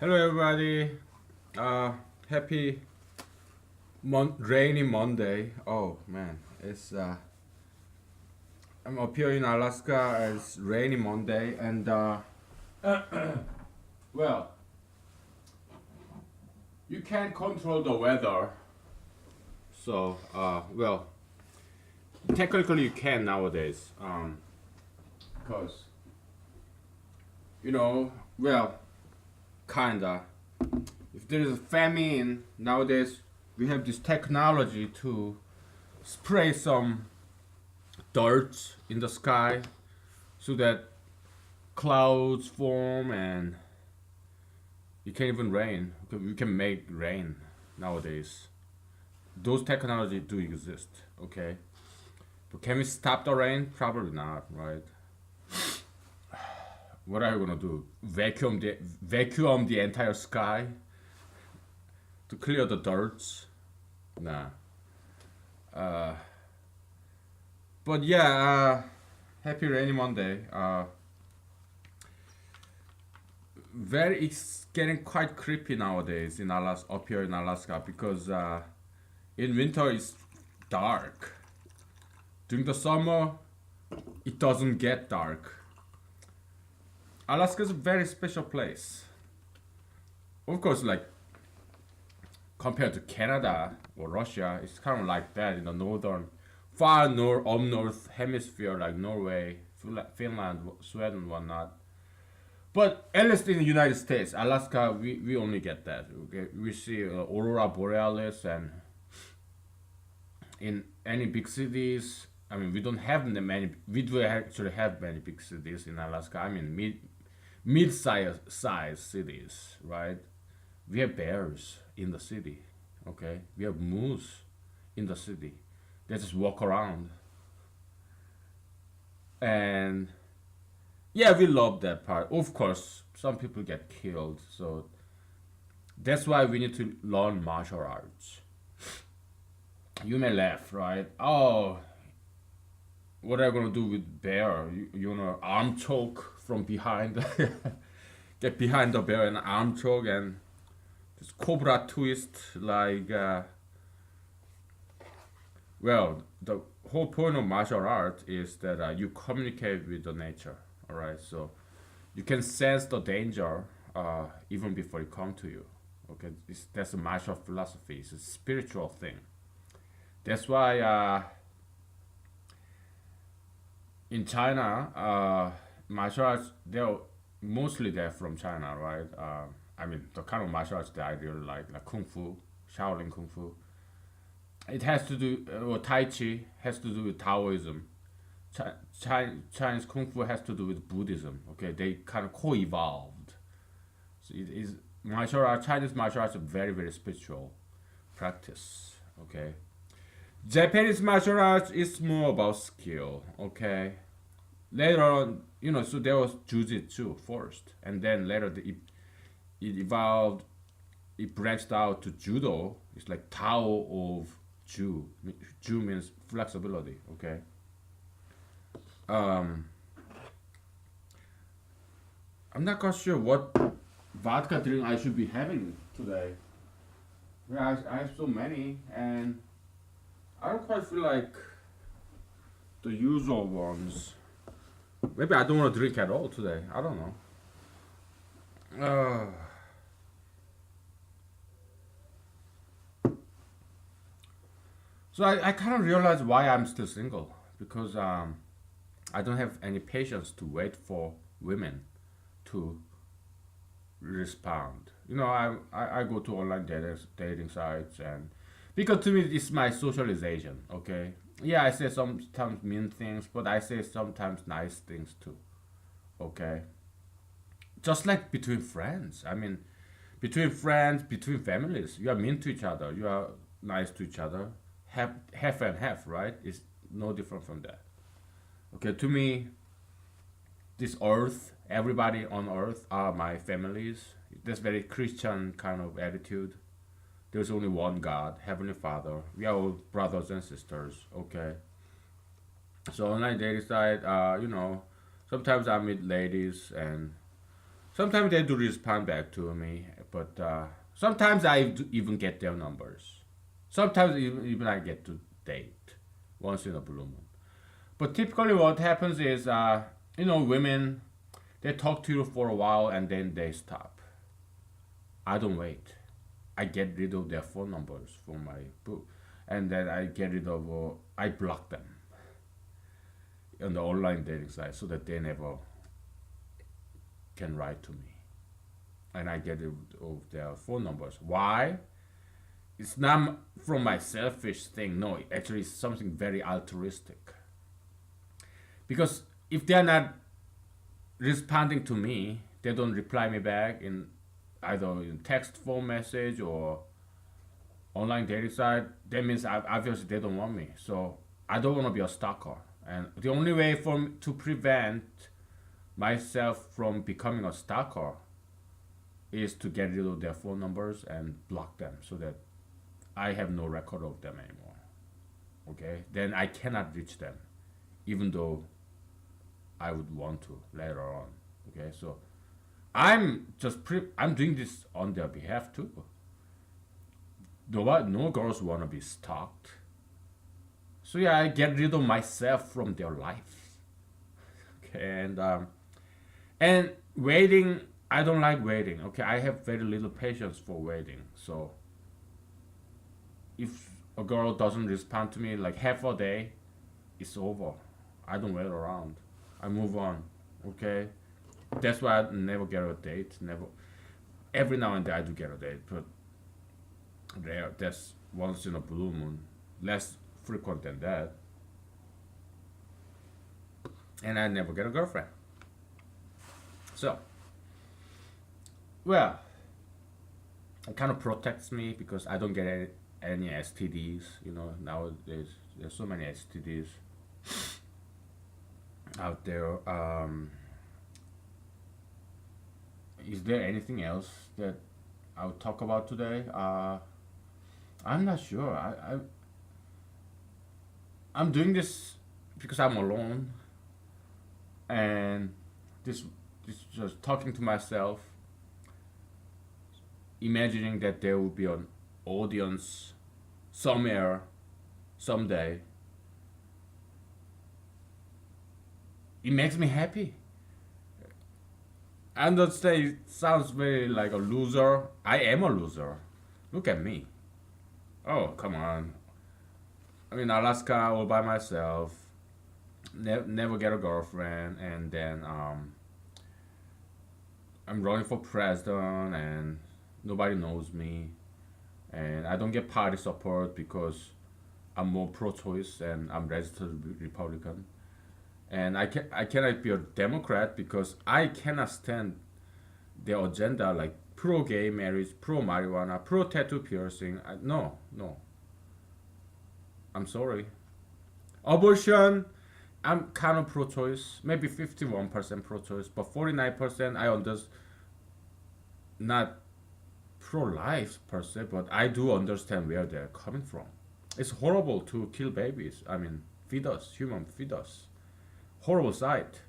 Hello, everybody. Uh, happy rainy Monday. Oh man, it's I'm up here in Alaska. It's rainy Monday, and well, you can't control the weather. So technically you can nowadays. Because you know, well, kinda. If there is a famine nowadays, we have this technology to spray some dirt in the sky so that clouds form and it can even rain. We can make rain nowadays. Those technology do exist, okay? But can we stop the rain? Probably not, right? What are you gonna do? Vacuum the entire sky to clear the dirt? Nah. Uh, but yeah, happy rainy Monday. It's getting quite creepy nowadays in Alaska, up here in Alaska, because in winter it's dark. During the summer, it doesn't get dark. Alaska is a very special place. Of course, like compared to Canada or Russia, it's kind of like that in the northern, far north, up north hemisphere, like Norway, Finland, Sweden, whatnot. But at least in the United States, Alaska, we only get that. Okay? We see aurora borealis, and in any big cities. I mean, we don't have the many. We do actually have many big cities in Alaska. I mean, mid-size cities, right? We have bears in the city. Okay, we have moose in the city. They just walk around, and yeah, we love that part. Of course, some people get killed, so that's why we need to learn martial arts. You may laugh, right? Oh, what are you gonna do with bear? You know, arm choke from behind, get behind the bear and arm choke and just cobra twist like. Well, the whole point of martial art is that you communicate with the nature. All right, so you can sense the danger even before it come to you. Okay, that's a martial philosophy. It's a spiritual thing. That's why in China, martial arts they're from China, right? I mean, the kind of martial arts that I really like kung fu, Shaolin kung fu. It has to do, or Tai Chi has to do with Taoism. Chinese kung fu has to do with Buddhism. Okay, they kind of co-evolved. So it is martial art. Chinese martial arts are very spiritual practice. Okay, Japanese martial arts is more about skill. Okay, later on, so there was jujitsu first, and then later it evolved. It branched out to judo. It's like Tao of Ju. Ju means flexibility. Okay. Um, I'm not quite sure what vodka drink I should be having today. Yeah, I have so many, and I don't quite feel like the usual ones. Maybe I don't want to drink at all today. I don't know. So I kind of realized why I'm still single, because I don't have any patience to wait for women to respond. I go to online dating sites, and because to me it's my socialization. Okay, yeah, I say sometimes mean things, but I say sometimes nice things too. Okay, just like between friends. I mean, between friends, between families, you are mean to each other. You are nice to each other. Half and half, right? It's no different from that. Okay, to me, this earth, everybody on earth are my families. That's very Christian kind of attitude. There's only one God, Heavenly Father. We are all brothers and sisters. Okay. So on my dating side, sometimes I meet ladies, and Sometimes they do respond back to me, but sometimes I even get their numbers. Sometimes even I get to date once in a blue moon. But typically, what happens is, women, they talk to you for a while and then they stop. I don't wait. I get rid of their phone numbers from my book, and then I get rid of, I block them on the online dating site so that they never can write to me, and I get rid of their phone numbers. Why? It's not from my selfish thing. No, actually, it's something very altruistic. Because if they're not responding to me, they don't reply me back in either in text, phone message, or online dating site. That means obviously they don't want me. So I don't want to be a stalker. And the only way to prevent myself from becoming a stalker is to get rid of their phone numbers and block them so that I have no record of them anymore. Okay? Then I cannot reach them, even though I would want to later on. Okay? So I'm doing this on their behalf too. No girls want to be stalked. So yeah, I get rid of myself from their life. Okay, and waiting, I don't like waiting. Okay, I have very little patience for waiting. So if a girl doesn't respond to me like half a day, it's over. I don't wait around. I move on. Okay, that's why I never get a date. Never. Every now and then I do get a date, but rare. That's once in a blue moon. Less frequent than that. And I never get a girlfriend. So, well, it kind of protects me because I don't get any STDs. Nowadays there's so many STDs out there. Is there anything else that I'll talk about today? I'm not sure. I'm doing this because I'm alone, and this this just talking to myself, imagining that there will be an audience somewhere, someday. It makes me happy. I understand it sounds very like a loser. I am a loser. Look at me. Oh, come on. I'm in Alaska all by myself. Never get a girlfriend, and then I'm running for president, and nobody knows me, and I don't get party support because I'm more pro-choice and I'm registered Republican, and I cannot be a Democrat because I cannot stand their agenda like pro-gay marriage, pro-marijuana, pro-tattoo piercing. No, I'm sorry. Abortion, I'm kind of pro-choice, maybe 51% pro-choice, but 49% I understand, not pro-life per se, but I do understand where they're coming from. It's horrible to kill babies. I mean, fetus, human fetus. Horrible sight.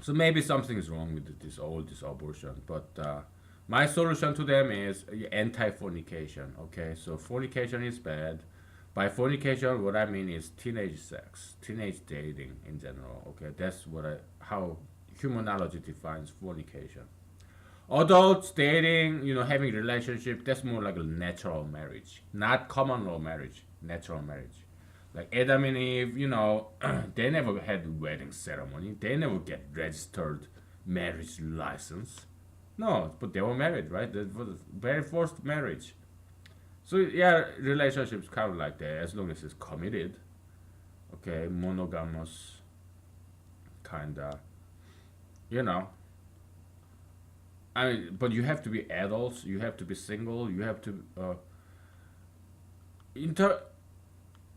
So maybe something is wrong with this abortion. But my solution to them is anti-fornication. Okay, so fornication is bad. By fornication, what I mean is teenage sex, teenage dating in general. Okay, that's how humanology defines fornication. Adults dating, having relationship, that's more like a natural marriage, not common law marriage, natural marriage. Like Adam and Eve, they never had wedding ceremony. They never get registered marriage license. No, but they were married, right? That was the very first marriage. So yeah, relationships kind of like that as long as it's committed. Okay, monogamous, kinda. You know, I mean, but you have to be adults. You have to be single. You have to inter.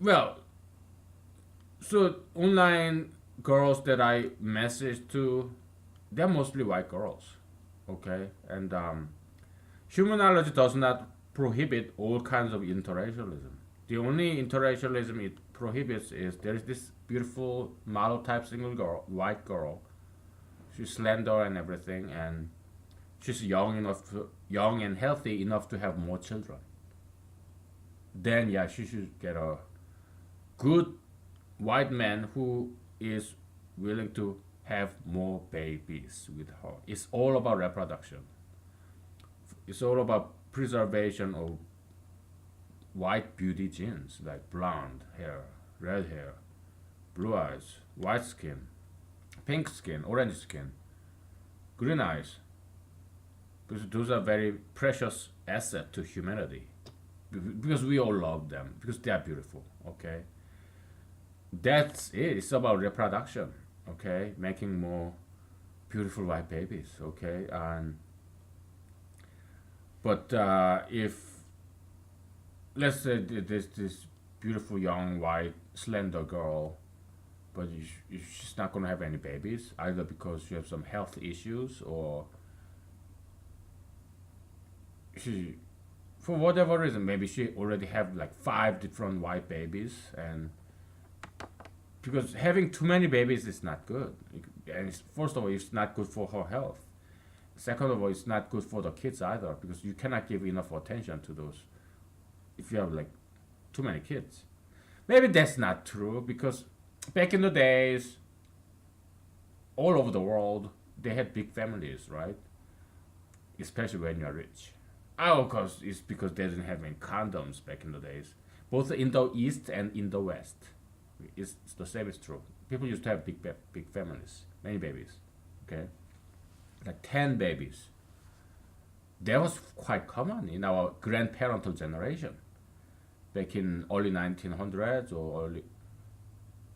Well, so online girls that I message to, they're mostly white girls. Okay, and human knowledge does not prohibit all kinds of interracialism. The only interracialism it prohibits is there is this beautiful model type single girl, white girl. She's slender and everything, and she's young and healthy enough to have more children. Then yeah, she should get a good white man who is willing to have more babies with her. It's all about reproduction. It's all about preservation of white beauty genes like blonde hair, red hair, blue eyes, white skin, pink skin, orange skin, green eyes. Because those are very precious asset to humanity. Because we all love them. Because they are beautiful. Okay, that's it. It's about reproduction. Okay, making more beautiful white babies. Okay, and but if let's say this beautiful young white slender girl, but she's not gonna have any babies either because she has some health issues or she for whatever reason maybe she already have like five different white babies and because having too many babies is not good and first of all it's not good for her health. Second of all, it's not good for the kids either because you cannot give enough attention to those if you have like too many kids. Maybe that's not true because back in the days, all over the world, they had big families, right? Especially when you're rich. Oh, of course, it's because they didn't have any condoms back in the days. Both in the East and in the West. It's the same is true. People used to have big families, many babies, okay? Like 10 babies. That was quite common in our grandparental generation back in early 1900s or early,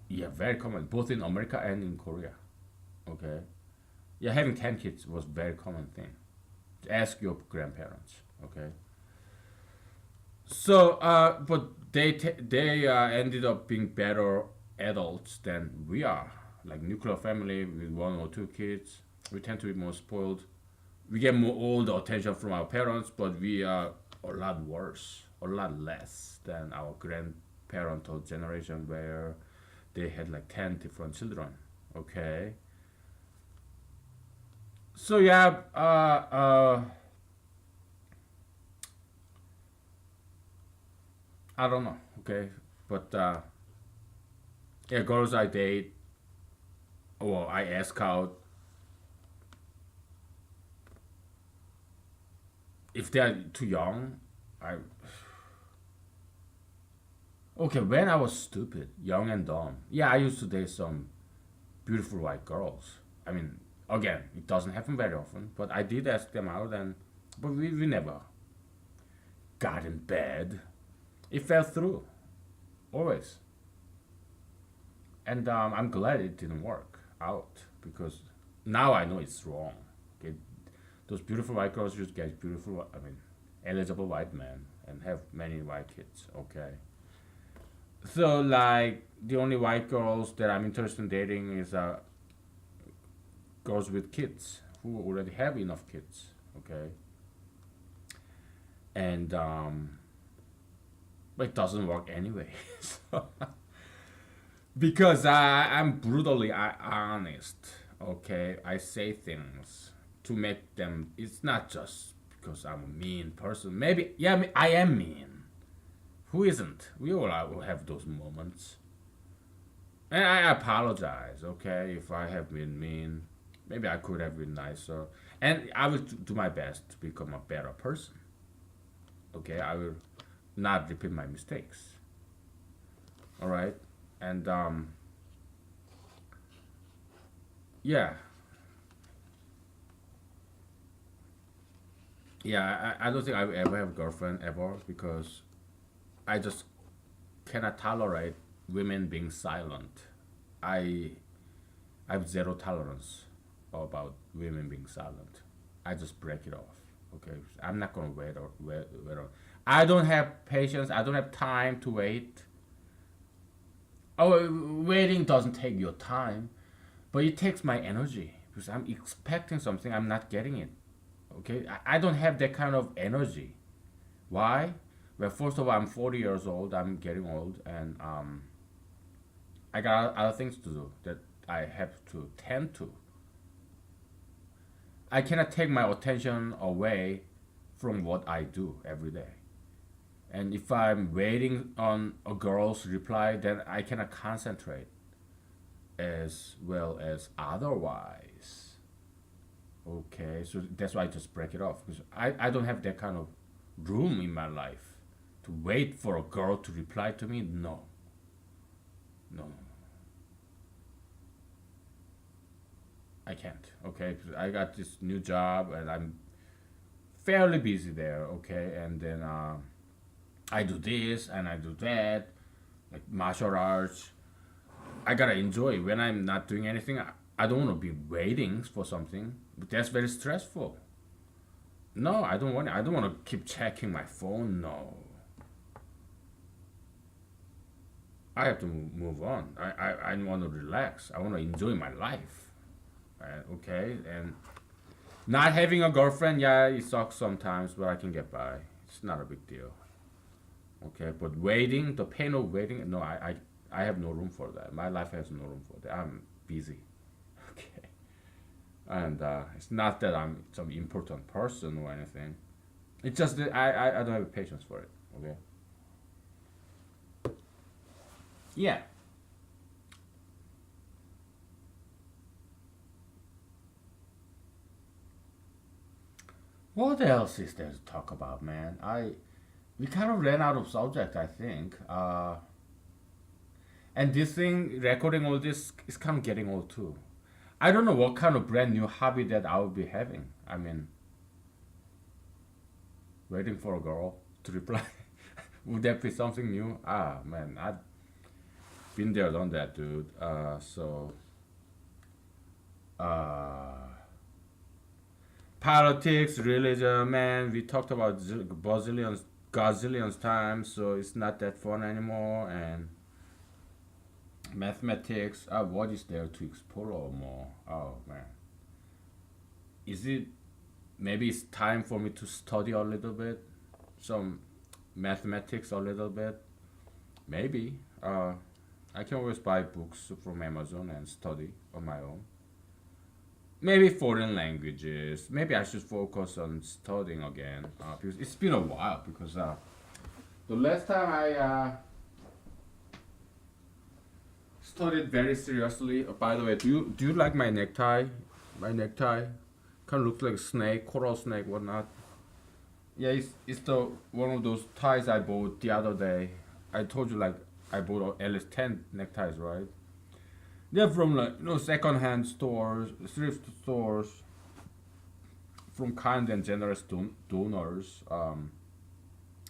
yeah, very common, both in America and in Korea, okay? Yeah, having 10 kids was very common thing. Ask your grandparents, okay? So, but they ended up being better adults than we are. Like nuclear family with one or two kids, we tend to be more spoiled. We get more all the attention from our parents, but we are a lot worse, a lot less than our grandparental generation where they had like 10 different children. Okay. So yeah, I don't know. Okay, but yeah, girls I date or I ask out if they are too young. I okay when I was stupid, young and dumb. Yeah, I used to date some beautiful white girls. I mean, again, it doesn't happen very often, but I did ask them out, and but we never got in bed. It fell through, always. And I'm glad it didn't work out because now I know it's wrong. Okay, those beautiful white girls just get beautiful. I mean, eligible white men and have many white kids. Okay, so like the only white girls that I'm interested in dating is girls with kids who already have enough kids. Okay, and but it doesn't work anyway. So, because I'm brutally honest. Okay, I say things to make them. It's not just because I'm a mean person. Maybe yeah, I am mean. Who isn't? We all will have those moments. And I apologize. Okay, if I have been mean, maybe I could have been nicer. And I will do my best to become a better person. Okay, I will not repeat my mistakes. All right, and yeah, yeah. I don't think I will ever have a girlfriend ever because I just cannot tolerate women being silent. I I have zero tolerance about women being silent. I just break it off. Okay, I'm not gonna wait. I don't have patience. I don't have time to wait. Oh, waiting doesn't take your time, but it takes my energy because I'm expecting something. I'm not getting it. Okay, I don't have that kind of energy. Why? Well, first of all, I'm 40 years old. I'm getting old, and I got other things to do that I have to tend to. I cannot take my attention away from what I do every day. And if I'm waiting on a girl's reply, then I cannot concentrate as well as otherwise. Okay, so that's why I just break it off because I don't have that kind of room in my life to wait for a girl to reply to me. No, no, I can't. Okay, because I got this new job and I'm fairly busy there. Okay, and then I do this and I do that, like martial arts. I gotta enjoy when I'm not doing anything. I don't want to be waiting for something. But that's very stressful. No, I don't want. I don't want to keep checking my phone. No, I have to move on. I want to relax. I want to enjoy my life. Okay, and not having a girlfriend, yeah, it sucks sometimes, but I can get by. It's not a big deal. Okay, but waiting, the pain of waiting, no, I have no room for that. My life has no room for that. I'm busy. Okay, and it's not that I'm some important person or anything. It's just that I don't have patience for it. Okay. Yeah. What else is there to talk about, man? I We kind of ran out of subject, I think. And this thing, recording all this, is kind of getting old too. I don't know what kind of brand new hobby that I will be having. I mean, waiting for a girl to reply. Would that be something new? Ah, man, I've been there, done that, dude. Uh, Politics, religion, man, we talked about bazillions, gazillions times, so it's not that fun anymore. And mathematics, what is there to explore more? Oh man, is it maybe it's time for me to study a little bit, some mathematics a little bit? Maybe. I can always buy books from Amazon and study on my own. Maybe foreign languages. Maybe I should focus on studying again because it's been a while. Because the last time I studied very seriously. By the way, do you like my necktie? My necktie kind of looks like a snake, coral snake, whatnot. Yeah, it's the one of those ties I bought the other day. I told you like I bought at least 10 neckties, right? They're from like second-hand stores, thrift stores, from kind and generous donors.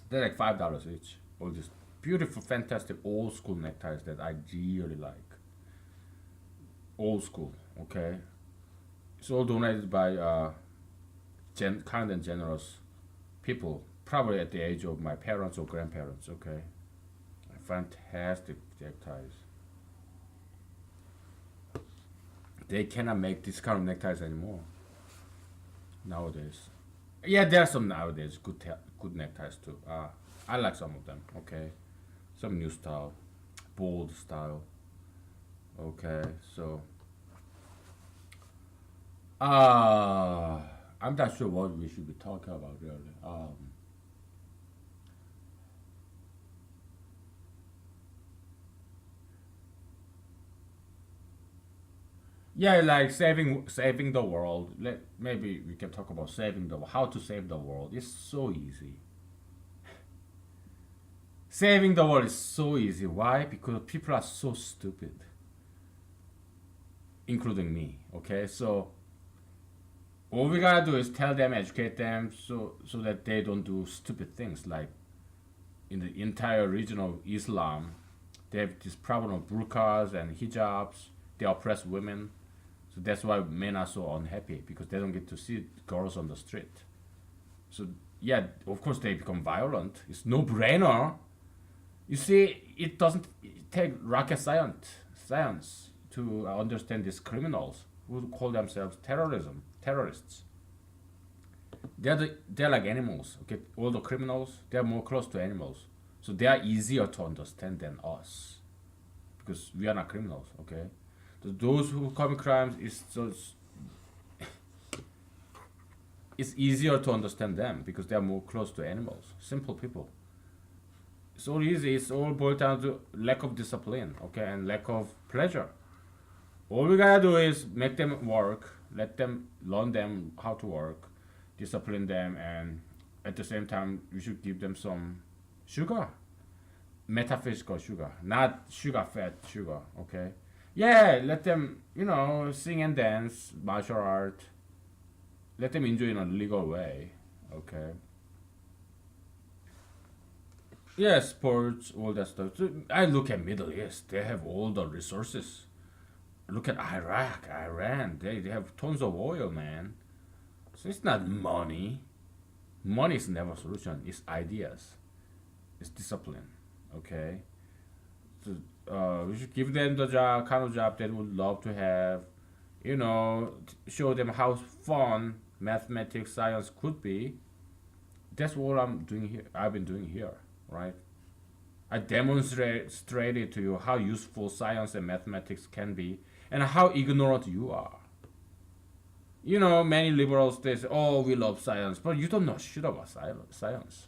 They're like $5 each. All these beautiful, fantastic old school neckties that I really like. Old school, okay. It's all donated by kind and generous people, probably at the age of my parents or grandparents. Okay, fantastic neckties. They cannot make this kind of neckties anymore nowadays. Yeah, there are some nowadays good neckties too. I like some of them. Okay, some new style, bold style. Okay, so uh I'm not sure what we should be talking about really. Yeah, like saving the world. Maybe we can talk about saving the how to save the world. It's so easy. Saving the world is so easy. Why? Because people are so stupid, including me. Okay, so all we gotta do is tell them, educate them, so that they don't do stupid things. Like in the entire region of Islam, they have this problem of burqas and hijabs. They oppress women, so that's why men are so unhappy because they don't get to see girls on the street. So yeah, of course they become violent. It's no brainer. You see, it doesn't take rocket science to understand these criminals who call themselves terrorists. They're like animals. Okay, all the criminals they're more close to animals, so they are easier to understand than us because we are not criminals. Okay, those who commit crimes is just it's easier to understand them because they are more close to animals, simple people. It's all easy. It's all boiled down to lack of discipline, okay, and lack of pleasure. All we gotta do is make them work, let them learn them how to work, discipline them, and at the same time, we should give them some sugar, metaphysical sugar, not sugar fat sugar. Okay, yeah, let them sing and dance, martial art. Let them enjoy in a legal way. Okay. Yeah, sports, all that stuff. So I look at Middle East. They have all the resources. Look at Iraq, Iran. They have tons of oil, man. So it's not money. Money is never a solution. It's ideas. It's discipline. Okay. So we should give them the job, kind of job they would love to have. Show them how fun mathematics, science could be. That's what I'm doing here. I've been doing here, right? I demonstrated to you how useful science and mathematics can be, and how ignorant you are. Many liberals they say, "Oh, we love science," but you don't know shit about science.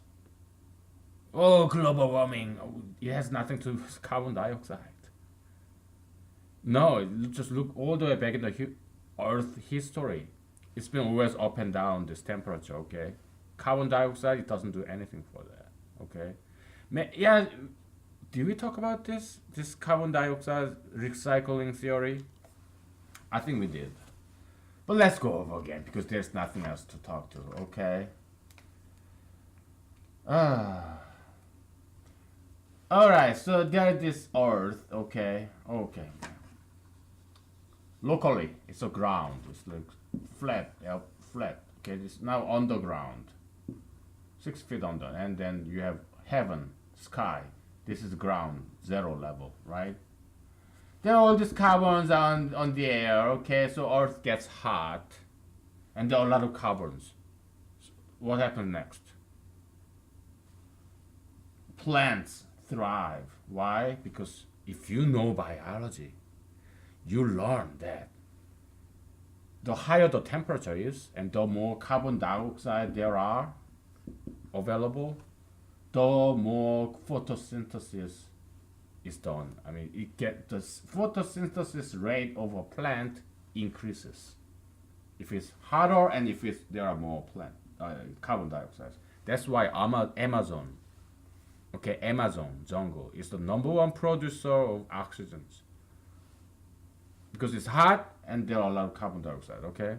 Oh, global warming. It has nothing to do with carbon dioxide. No, just look all the way back in the Earth history. It's been always up and down this temperature. Okay, carbon dioxide it doesn't do anything for that. Okay, yeah. Did we talk about this carbon dioxide recycling theory? I think we did. But let's go over again because there's nothing else to talk to. Okay. Ah. All right. So there's this Earth. Okay. Okay. Locally, it's a ground. It's like flat, flat. Okay, it's now underground, 6 feet under, and then you have heaven, sky. This is ground, zero level, right? There are all these carbons on the air. Okay, so Earth gets hot, and there are a lot of carbons. So what happens next? Plants thrive. Why? Because if you know biology, you learn that the higher the temperature is and the more carbon dioxide there are available, the more photosynthesis is done. I mean, the photosynthesis rate of a plant increases if it's hotter and if there are more carbon dioxide. That's why Amazon, okay, Amazon jungle is the #1 producer of oxygen because it's hot and there are a lot of carbon dioxide. Okay.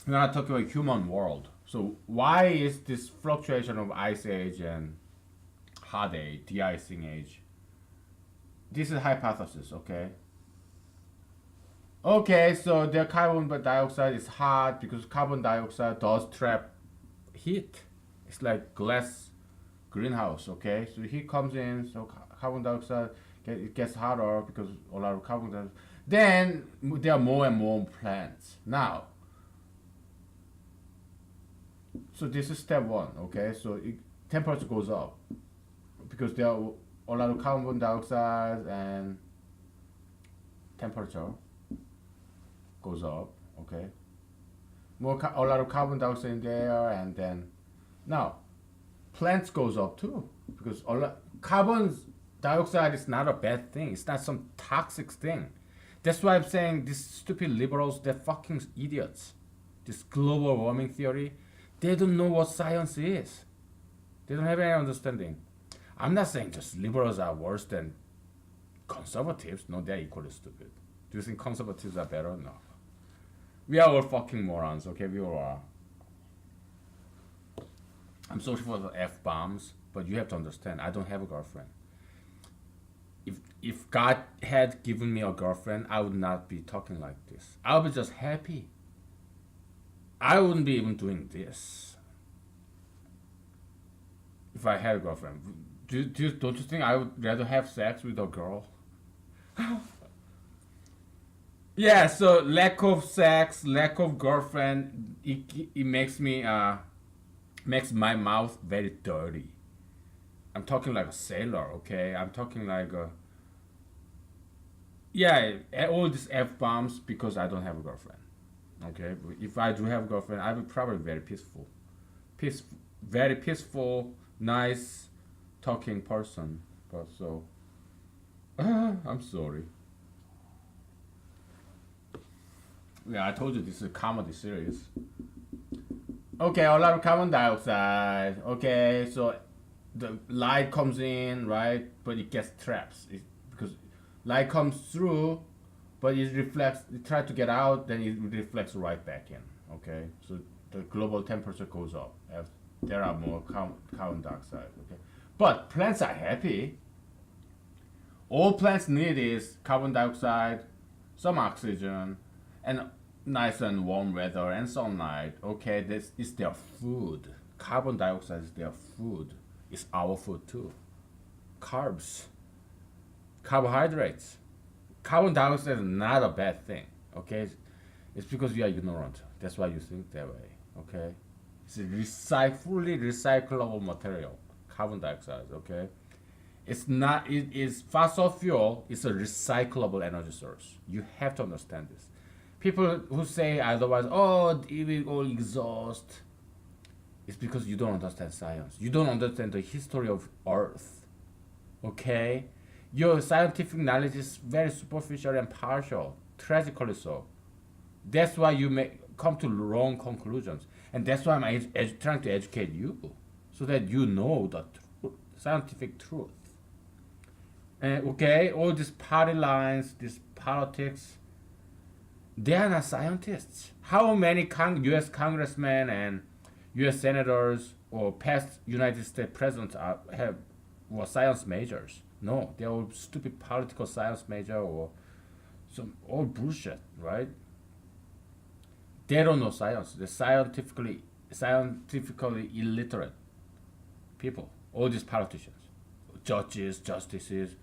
Now I'm talking about human world. So why is this fluctuation of ice age and hot age, de-icing age? This is hypothesis, okay? Okay, so the carbon dioxide is hot because carbon dioxide does trap heat. It's like glass greenhouse, okay? So heat comes in, so carbon dioxide it gets hotter because a lot of carbon dioxide. Then there are more and more plants. Now, so this is step one, okay? So temperature goes up because there are a lot of carbon dioxide and temperature goes up, okay? A lot of carbon dioxide in there, and then now plants goes up too because carbon dioxide is not a bad thing. It's not some toxic thing. That's why I'm saying these stupid liberals, they're fucking idiots. This global warming theory, they don't know what science is. They don't have any understanding. I'm not saying just liberals are worse than conservatives. No, they're equally stupid. Do you think conservatives are better? No. We are all fucking morons, okay? We all are. I'm sorry for the F-bombs, but you have to understand, I don't have a girlfriend. If God had given me a girlfriend, I would not be talking like this. I would be just happy. I wouldn't be even doing this if I had a girlfriend. Don't you think I would rather have sex with a girl? Yeah, so lack of sex, lack of girlfriend, it makes me makes my mouth very dirty. I'm talking like a sailor, okay? I'm talking like all these F-bombs because I don't have a girlfriend. Okay, if I do have a girlfriend, I will probably be very peaceful, very peaceful, nice, talking person. But so, I'm sorry. Yeah, I told you this is a comedy series. Okay, a lot of carbon dioxide. Okay, so the light comes in, right? But it gets trapped because light comes through, but it reflects. It tries to get out, then it reflects right back in. Okay, so the global temperature goes up as there are more carbon dioxide. Okay, but plants are happy. All plants need is carbon dioxide, some oxygen, and nice and warm weather and sunlight. Okay, this is their food. Carbon dioxide is their food. It's our food too. Carbs, carbohydrates. Carbon dioxide is not a bad thing. Okay, it's because you are ignorant. That's why you think that way. Okay, it's a fully recyclable material. Carbon dioxide. Okay, it's not. It is fossil fuel. It's a recyclable energy source. You have to understand this. People who say otherwise, oh, it will all exhaust. It's because you don't understand science. You don't understand the history of Earth. Okay, your scientific knowledge is very superficial and partial. Tragically so. That's why you may come to wrong conclusions, and that's why I'm trying to educate you, so that you know the scientific truth. Okay, all these party lines, these politics, they are not scientists. How many U.S. congressmen and U.S. senators or past United States presidents were science majors? No, they're all stupid political science major or some all bullshit, right? They don't know science. They're scientifically illiterate people. All these politicians, judges, justices,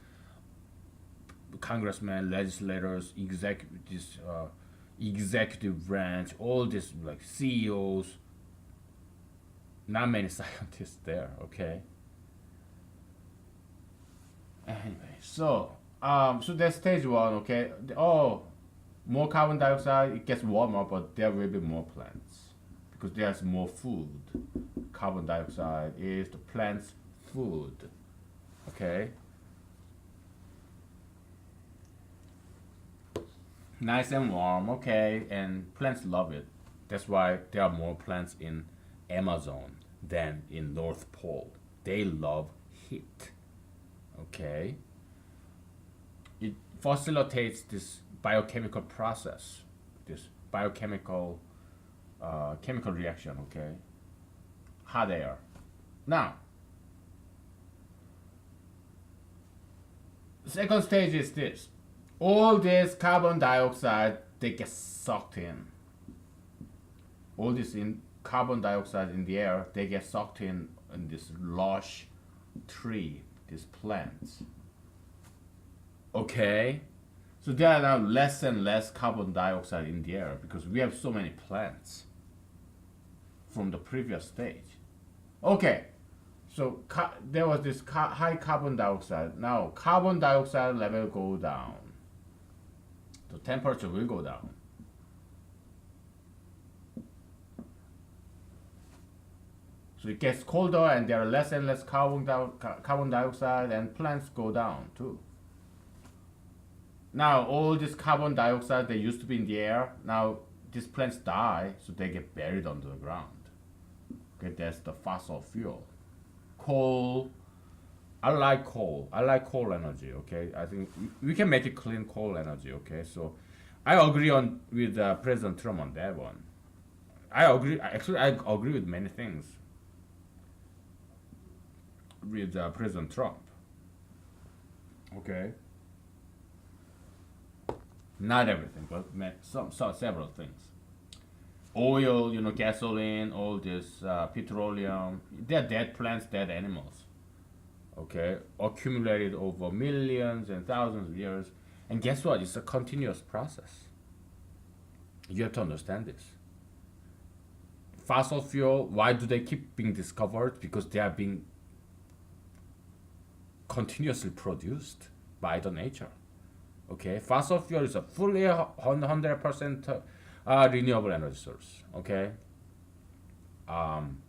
congressmen, legislators, executive branch, all this like CEOs. Not many scientists there. Okay. Anyway, so that's stage one. Okay. More carbon dioxide. It gets warmer, but there will be more plants because there's more food. Carbon dioxide is the plant's food. Okay. Nice and warm, okay, and plants love it. That's why there are more plants in Amazon than in North Pole. They love heat, okay. It facilitates this biochemical process, this biochemical chemical reaction, okay. Hot air. Now, second stage is this. All this carbon dioxide they get sucked in. All this in carbon dioxide in the air they get sucked in this lush tree, these plants. Okay, so there are now less and less carbon dioxide in the air because we have so many plants from the previous stage. Okay, so there was this high carbon dioxide. Now carbon dioxide level go down. The temperature will go down. So it gets colder and there are less and less carbon dioxide and plants go down too. Now all this carbon dioxide that used to be in the air, now these plants die, so they get buried under the ground. Okay, that's the fossil fuel. Coal. I like coal. I like coal energy. Okay, I think we can make it clean coal energy. Okay, so I agree on with President Trump on that one. I agree. Actually, I agree with many things with President Trump. Okay, not everything, but several things. Oil, gasoline, all this petroleum. They're dead plants, dead animals. Okay, accumulated over millions and thousands of years. And guess what? It's a continuous process. You have to understand this. Fossil fuel, why do they keep being discovered? Because they are being continuously produced by the nature. Okay, fossil fuel is a fully 100% Renewable energy source. Okay. Um,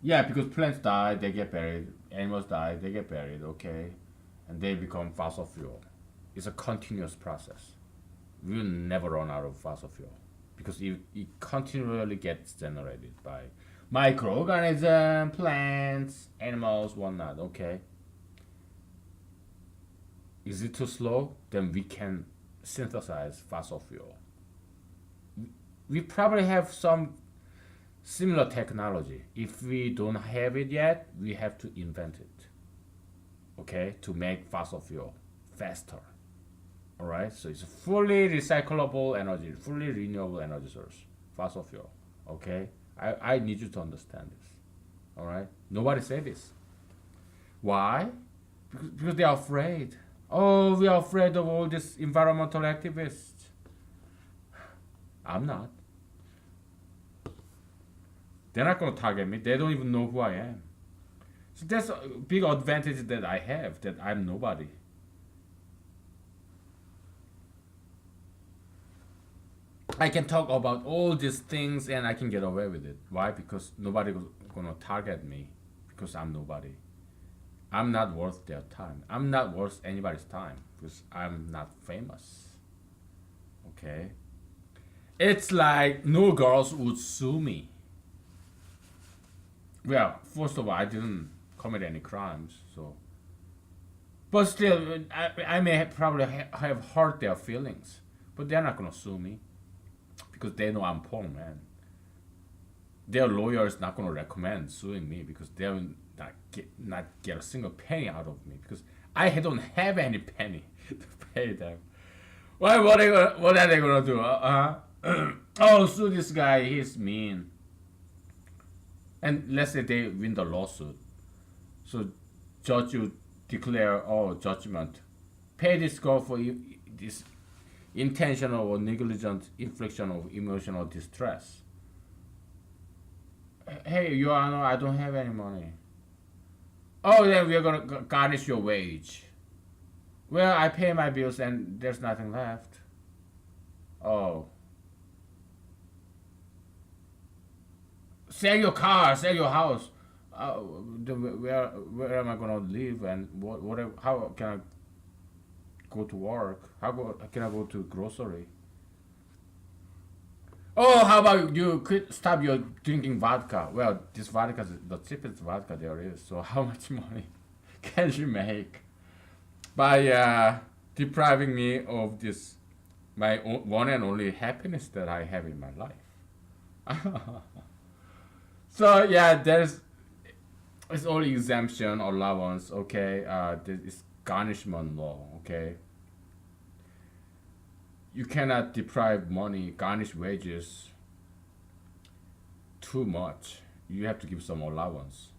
yeah, because plants die, they get buried. Animals die, they get buried. Okay, and they become fossil fuel. It's a continuous process. We will never run out of fossil fuel because it continually gets generated by microorganisms, plants, animals, whatnot. Okay, is it too slow? Then we can synthesize fossil fuel. We probably have some similar technology. If we don't have it yet, we have to invent it. Okay, to make fossil fuel faster. All right, so it's a fully recyclable energy, fully renewable energy source, fossil fuel. Okay, I need you to understand this. All right, nobody said this. Why? Because they are afraid. Oh, we are afraid of all these environmental activists. I'm not. They're not gonna target me. They don't even know who I am. So that's a big advantage that I have. That I'm nobody. I can talk about all these things and I can get away with it. Why? Because nobody gonna target me because I'm nobody. I'm not worth their time. I'm not worth anybody's time because I'm not famous. Okay? It's like no girls would sue me. Well, first of all, I didn't commit any crimes, so. But still, I may probably have hurt their feelings. But they're not gonna sue me because they know I'm poor, man. Their lawyer is not gonna recommend suing me because they will not get a single penny out of me because I don't have any penny to pay them. Well, what are they gonna do? Oh, sue this guy. He's mean. And let's say they win the lawsuit, so judge will declare judgment. Pay this girl for this intentional or negligent infliction of emotional distress. Hey, Your Honor, I don't have any money. Oh, then we're gonna garnish your wage. Well, I pay my bills and there's nothing left. Oh. Sell your car, sell your house. Where am I gonna live and how can I go to work? Can I go to grocery? Oh, how about you quit stop your drinking vodka? Well, this vodka is the cheapest vodka there is. So how much money can you make by depriving me of this my one and only happiness that I have in my life? So yeah, it's all exemption allowance. Okay, this is garnishment law. Okay, you cannot deprive money, garnish wages too much. You have to give some allowance.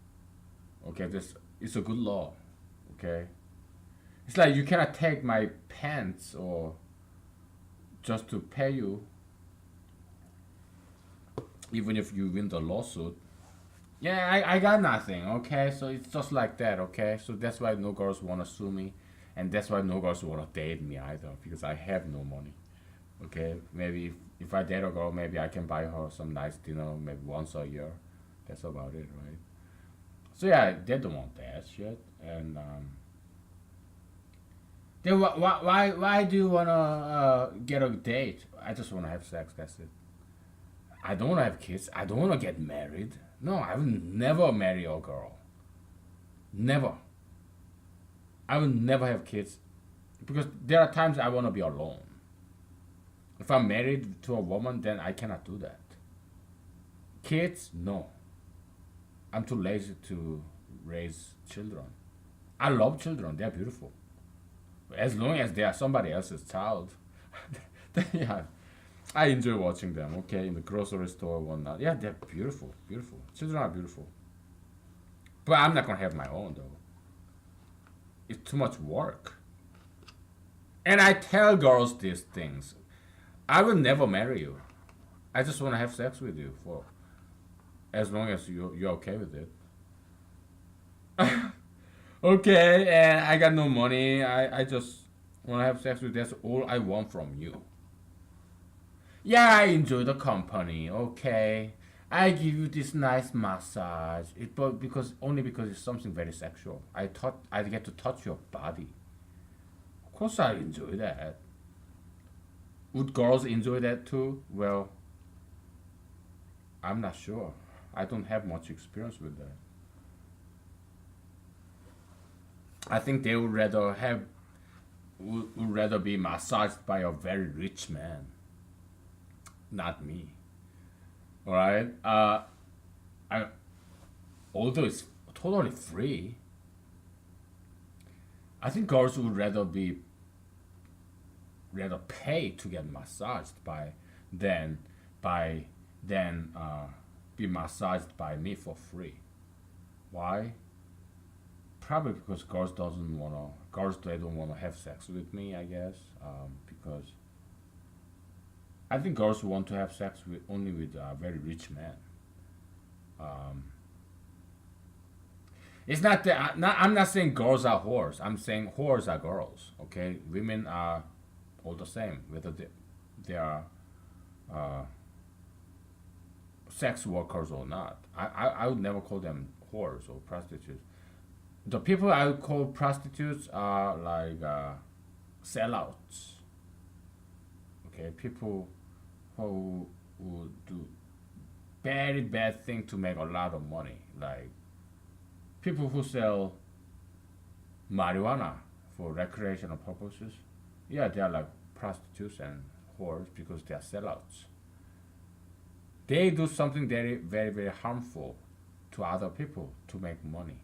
Okay, this it's a good law. Okay, it's like you cannot take my pants or just to pay you, even if you win the lawsuit. Yeah, I got nothing. Okay, so it's just like that. Okay, so that's why no girls wanna sue me, and that's why no girls wanna date me either because I have no money. Okay, maybe if I date a girl, maybe I can buy her some nice dinner maybe once a year. That's about it, right? So yeah, they don't want that shit. And then why do you wanna get a date? I just wanna have sex. That's it. I don't wanna have kids. I don't wanna get married. No, I will never marry a girl. Never. I will never have kids because there are times I wanna be alone. If I'm married to a woman, then I cannot do that. Kids, no. I'm too lazy to raise children. I love children, they're beautiful. As long as they are somebody else's child, then yeah, I enjoy watching them, okay, in the grocery store or whatnot. Yeah, they're beautiful, beautiful. Children are beautiful. But I'm not gonna have my own though. It's too much work. And I tell girls these things. I will never marry you. I just want to have sex with you for as long as you're okay with it. Okay, and I got no money. I just want to have sex with you. That's all I want from you. Yeah, I enjoy the company. Okay, I give you this nice massage. But because only because it's something very sexual. I thought I get to touch your body. Of course, I enjoy that. Would girls enjoy that too? Well, I'm not sure. I don't have much experience with that. I think they would rather be massaged by a very rich man, not me. All right. I, although it's totally free, I think girls would rather pay to get massaged than by than be massaged by me for free. Why? Probably because girls they don't wanna have sex with me. I guess because I think girls want to have sex with only with very rich men. Um, it's not that I'm not saying girls are whores. I'm saying whores are girls. Okay, women are all the same, whether they are uh, sex workers or not. I would never call them whores or prostitutes. The people I would call prostitutes are like sellouts. Okay, people who do very bad thing to make a lot of money. Like people who sell marijuana for recreational purposes. Yeah, they are like prostitutes and whores because they are sellouts. They do something very harmful to other people to make money.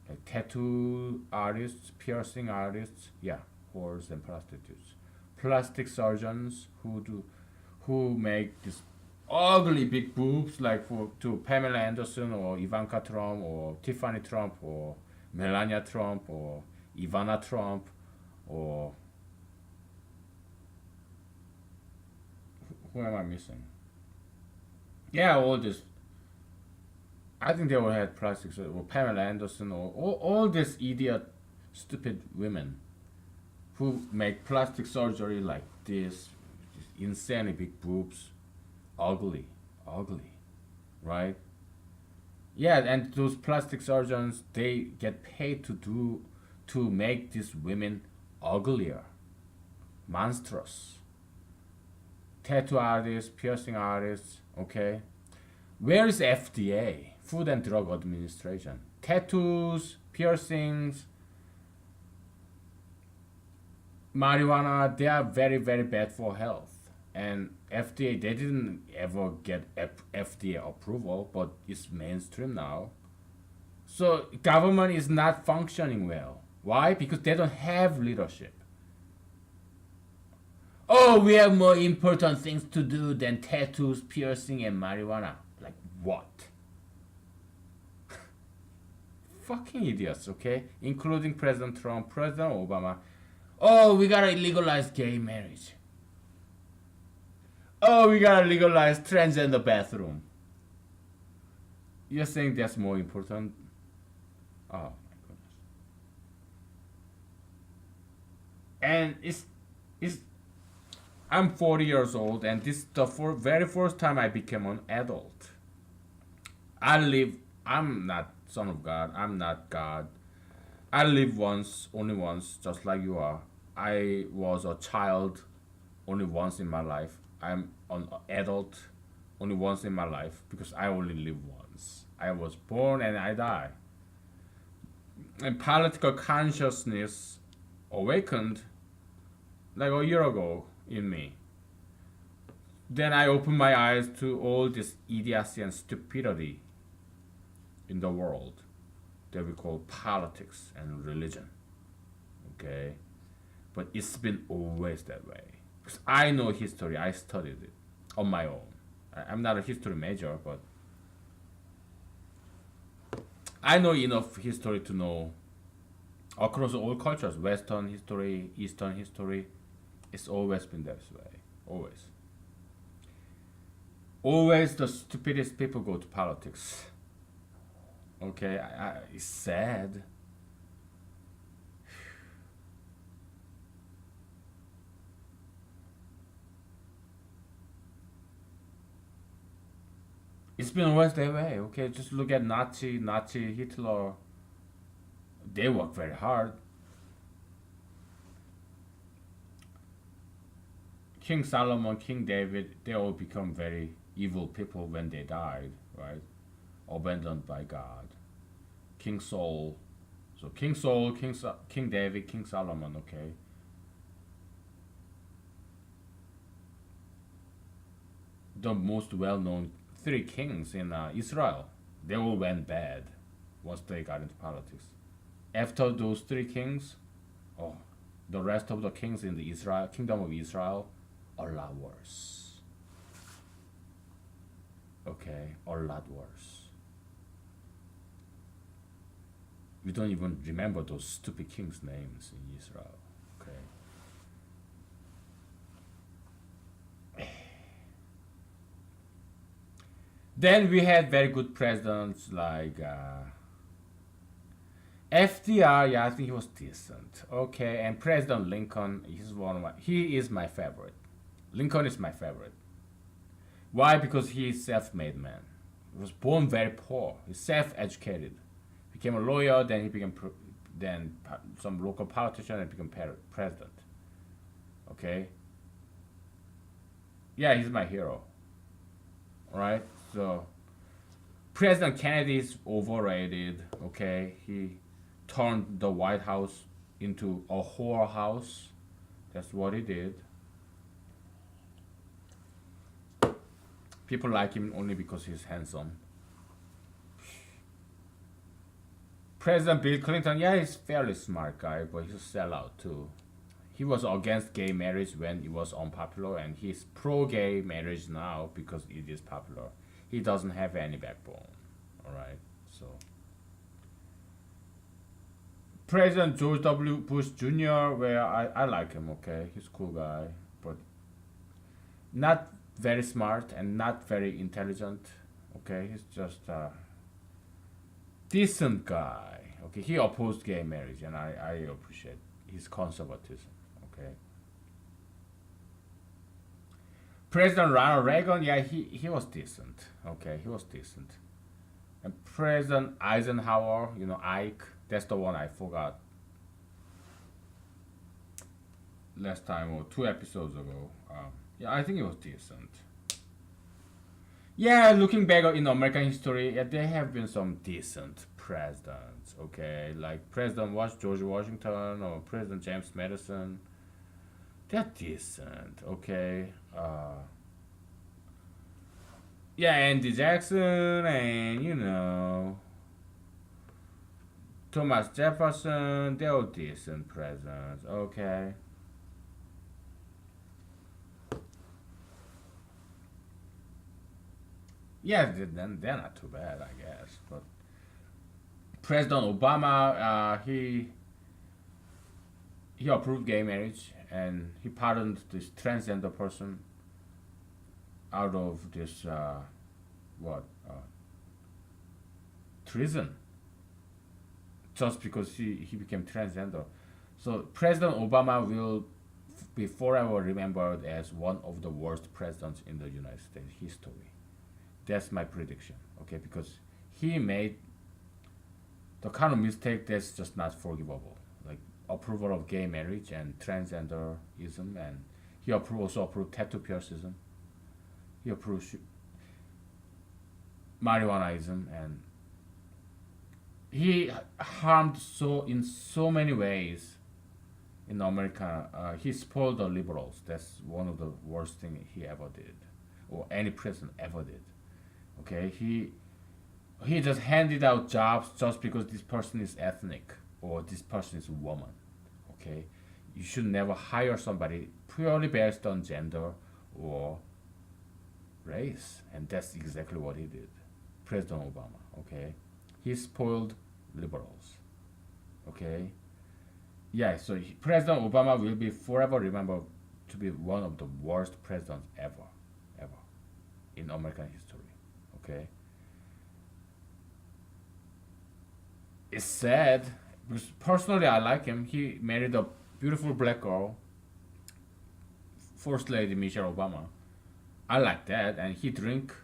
Like tattoo artists, piercing artists, yeah, whores and prostitutes. Plastic surgeons who make this ugly big boobs like for to Pamela Anderson or Ivanka Trump or Tiffany Trump or Melania Trump or Ivana Trump or who am I missing? Yeah, all this. I think they all had plastic surgery or Pamela Anderson or all these idiot, stupid women who make plastic surgery like this, insanely big boobs, ugly, ugly, right? Yeah, and those plastic surgeons they get paid to make these women uglier, monstrous. Tattoo artists, piercing artists, okay? Where is FDA, Food and Drug Administration? Tattoos, piercings, marijuana, they are very bad for health. And FDA, they didn't ever get FDA approval, but it's mainstream now. So government is not functioning well. Why? Because they don't have leadership. Oh, we have more important things to do than tattoos, piercing, and marijuana. Like what? Fucking idiots, okay? Including President Trump, President Obama. Oh, we gotta legalize gay marriage. Oh, we gotta legalize transgender bathroom. You're saying that's more important? Oh my goodness. And it's I'm 40 years old, and this is the very first time I became an adult. I live. I'm not son of God. I'm not God. I live once, only once, just like you are. I was a child only once in my life. I'm an adult only once in my life because I only live once. I was born and I die. And political consciousness awakened like a year ago in me. Then I opened my eyes to all this idiocy and stupidity in the world that we call politics and religion. Okay? But it's been always that way. Because I know history, I studied it on my own. I'm not a history major, but I know enough history to know across all cultures, Western history, Eastern history, it's always been this way. Always. Always the stupidest people go to politics. Okay, it's sad. It's been always that way. Okay, just look at Nazi, Hitler. They work very hard. King Solomon, King David, they all become very evil people when they died, right? Abandoned by God. King Saul. So King Saul, King David, King Solomon, okay? The most well-known three kings in Israel. They all went bad once they got into politics. After those three kings, oh, the rest of the kings in the Israel kingdom of Israel, a lot worse. Okay, a lot worse. We don't even remember those stupid kings' names in Israel. Okay. Then we had very good presidents like FDR. Yeah, I think he was decent. Okay, and President Lincoln, he is my favorite. Lincoln is my favorite. Why? Because he is self-made man. He was born very poor. He's self-educated. Became a lawyer, then he became some local politician and became president. Okay. Yeah, he's my hero. All right. So President Kennedy is overrated. Okay, he turned the White House into a whorehouse. That's what he did. People like him only because he's handsome. President Bill Clinton, yeah, he's a fairly smart guy, but he's a sellout too. He was against gay marriage when it was unpopular, and he's pro-gay marriage now because it is popular. He doesn't have any backbone. All right, so President George W. Bush Jr., where I like him. Okay, he's a cool guy, but not very smart and not very intelligent. Okay, he's just a decent guy. Okay, he opposed gay marriage, and I appreciate his conservatism. Okay. President Ronald Reagan, yeah, he was decent. Okay, he was decent. And President Eisenhower, Ike, that's the one I forgot last time or two episodes ago. Yeah, I think it was decent. Yeah, looking back in American history, yeah, there have been some decent presidents. Okay, like President George Washington or President James Madison. They're decent. Okay. Yeah, Andy Jackson and Thomas Jefferson. They're all decent presidents. Okay. Yeah, then they're not too bad, I guess. But President Obama, he approved gay marriage and he pardoned this transgender person out of this what treason, just because he became transgender. So President Obama will be forever remembered as one of the worst presidents in the United States history. That's my prediction. Okay, because he made the kind of mistake that's just not forgivable, like approval of gay marriage and transgenderism, and he also approved tattoo piercism. He approved marijuanaism, and he harmed in so many ways in America. He spoiled the liberals. That's one of the worst things he ever did, or any president ever did. Okay, he just handed out jobs just because this person is ethnic or this person is a woman. Okay, you should never hire somebody purely based on gender or race, and that's exactly what he did. President Obama. Okay, he spoiled liberals. Okay, yeah. So President Obama will be forever remembered to be one of the worst presidents ever in American history. Okay, it's sad because personally I like him. He married a beautiful black girl, First Lady Michelle Obama. I like that, and he drink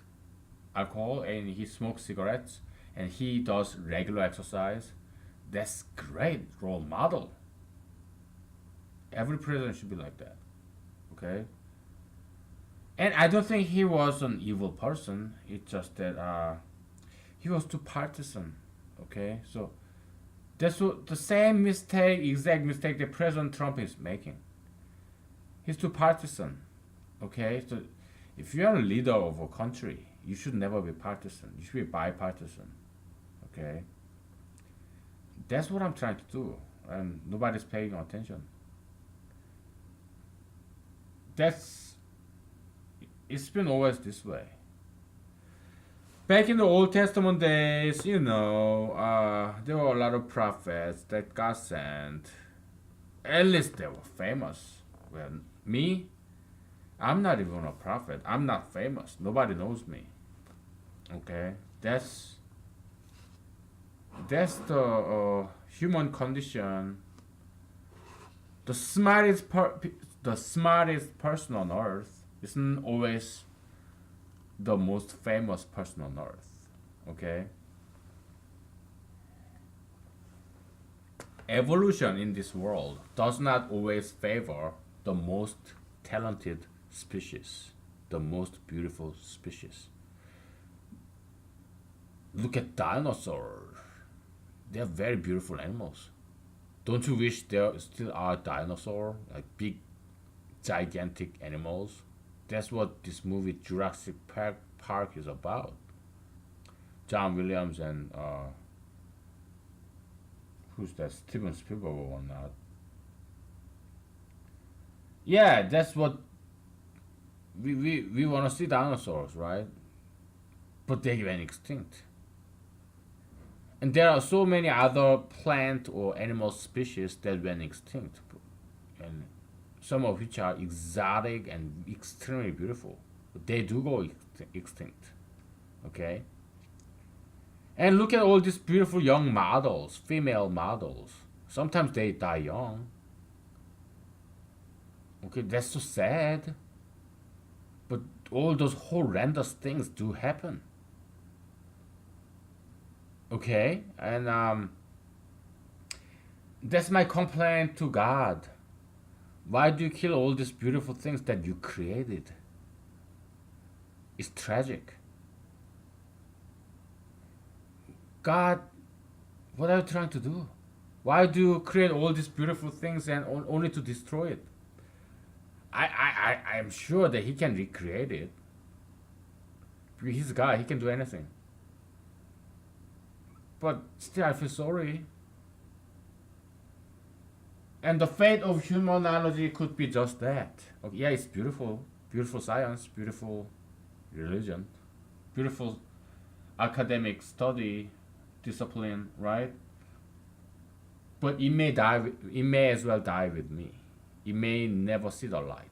alcohol and he smokes cigarettes and he does regular exercise, that's great role model. Every president should be like that. Okay. And I don't think he was an evil person. It's just that he was too partisan. Okay, so that's what, the same mistake, exact mistake that President Trump is making. He's too partisan. Okay, so if you're a leader of a country, you should never be partisan. You should be bipartisan. Okay, that's what I'm trying to do, and nobody's paying attention. That's it's been always this way. Back in the Old Testament days, there were a lot of prophets that got sent. At least they were famous. Well, me, I'm not even a prophet. I'm not famous. Nobody knows me. Okay, that's the human condition. The the smartest person on earth isn't always the most famous person on earth. Okay? Evolution in this world does not always favor the most talented species, the most beautiful species. Look at dinosaurs. They are very beautiful animals. Don't you wish there still are dinosaurs, like big, gigantic animals? That's what this movie Jurassic Park is about. John Williams and who's that? Steven Spielberg or whatnot. Yeah, that's what we want to see dinosaurs, right? But they went extinct. And there are so many other plant or animal species that went extinct, and some of which are exotic and extremely beautiful. But they do go extinct. Okay? And look at all these beautiful young models, female models. Sometimes they die young. Okay, that's so sad. But all those horrendous things do happen. Okay? And that's my complaint to God. Why do you kill all these beautiful things that you created? It's tragic. God, what are you trying to do? Why do you create all these beautiful things and only to destroy it? I'm sure that he can recreate it. He's a guy, he can do anything. But still, I feel sorry. And the fate of humanology could be just that. Okay, yeah, it's beautiful. Beautiful science, beautiful religion, beautiful academic study, discipline, right? But it may die. It may as well die with me. It may never see the light.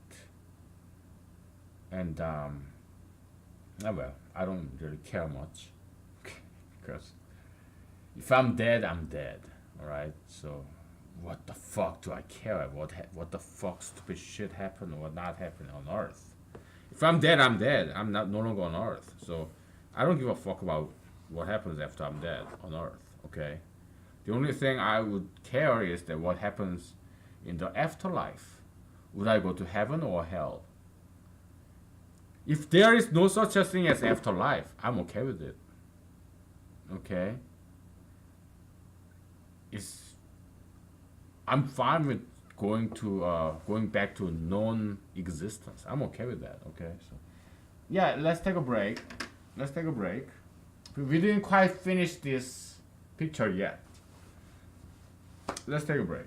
And oh well, I don't really care much because if I'm dead, I'm dead. All right. So what the fuck do I care about? What the fuck stupid shit happened or not happened on Earth? If I'm dead, I'm dead. I'm not no longer on Earth. So I don't give a fuck about what happens after I'm dead on Earth. Okay. The only thing I would care is that what happens in the afterlife. Would I go to heaven or hell? If there is no such a thing as afterlife, I'm okay with it. Okay? I'm fine with going back to non-existence. I'm okay with that. Okay, so yeah, let's take a break. We didn't quite finish this picture yet. Let's take a break.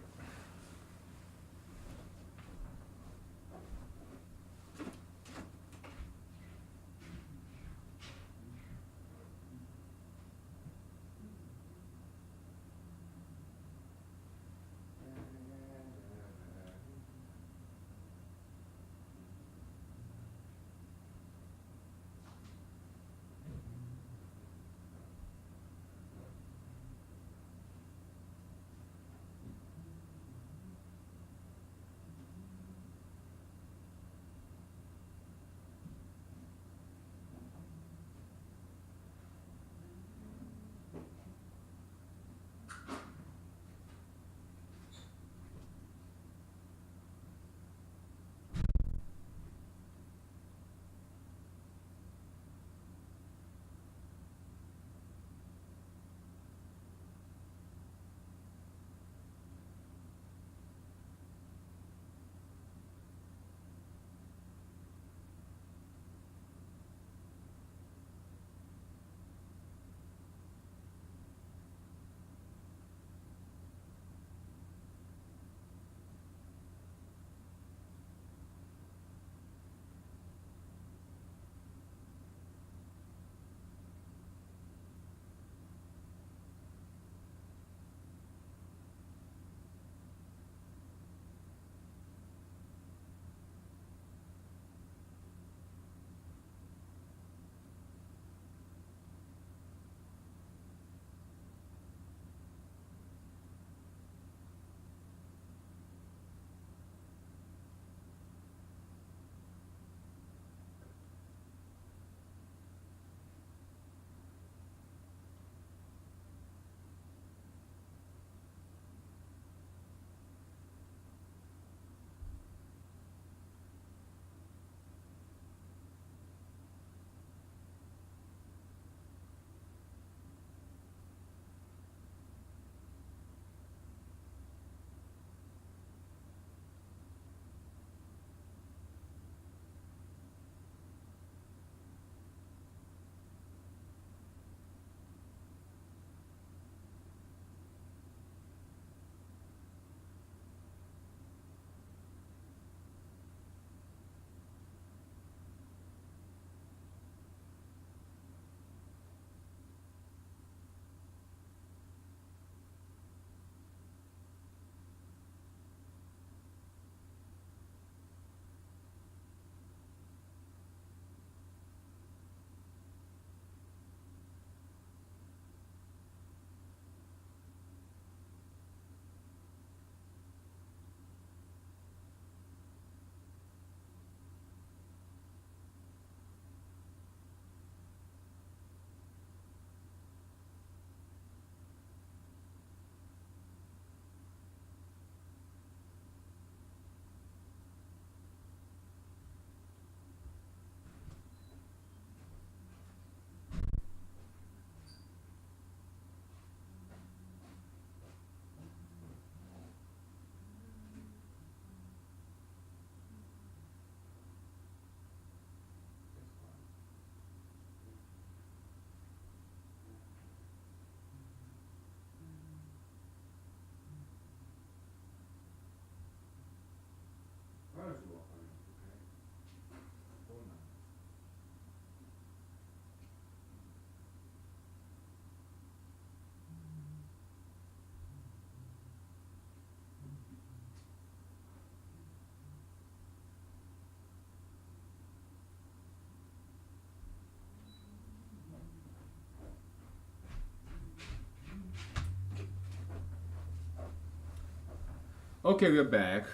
Okay, we're back.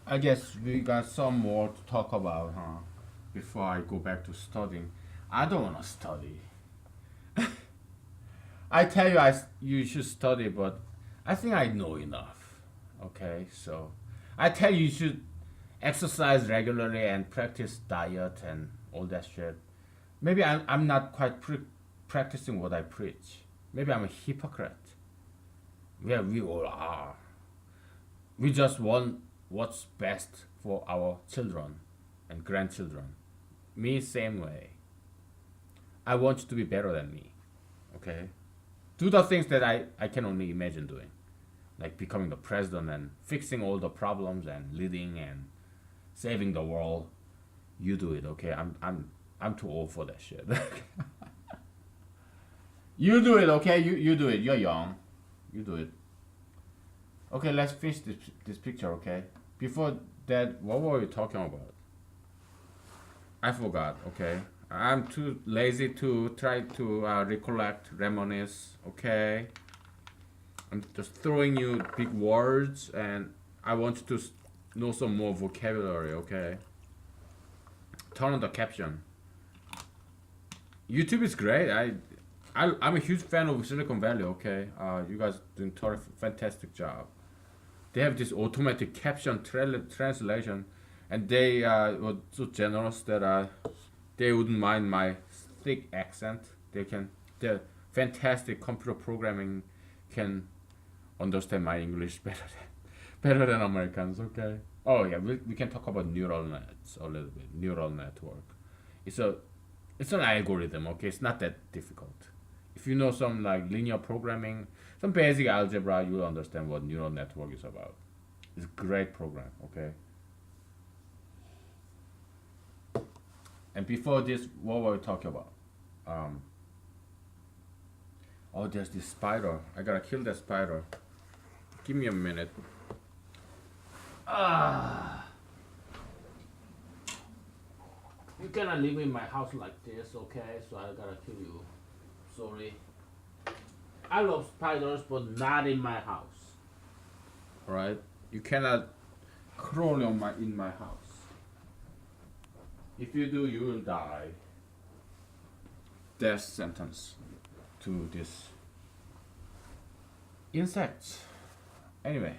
I guess we got some more to talk about, huh? Before I go back to studying. I don't want to study. I tell you, you should study, but I think I know enough. Okay, so I tell you, you should exercise regularly and practice diet and all that shit. Maybe I'm not quite practicing what I preach. Maybe I'm a hypocrite. Yeah, we all are. We just want what's best for our children and grandchildren. Me, same way. I want you to be better than me. Okay? Do the things that I can only imagine doing. Like becoming the president and fixing all the problems and leading and saving the world. You do it, okay? I'm too old for that shit. You do it, okay? You do it. You're young. You do it. Okay, let's finish this picture, okay? Before that, what were we talking about? I forgot, okay? I'm too lazy to try to recollect, reminisce, okay? I'm just throwing you big words and I want you to know some more vocabulary, okay? Turn on the caption. YouTube is great. I'm a huge fan of Silicon Valley, okay? You guys doing fantastic job. They have this automatic caption translation and they were so generous that they wouldn't mind my thick accent. Their fantastic computer programming can understand my English better than Americans. Okay. Oh yeah, we can talk about neural nets a little bit. Neural network. It's a it's an algorithm. Okay, it's not that difficult. If you know some like linear programming, some basic algebra, you will understand what neural network is about. It's a great program. Okay. And before this, what were we talking about? Um, oh, there's this spider. I gotta kill that spider. Give me a minute. Ah, you cannot live in my house like this, okay? So I gotta kill you. Sorry. I love spiders, but not in my house. Alright? You cannot crawl in my house. If you do, you will die. Death sentence to this insects. Anyway,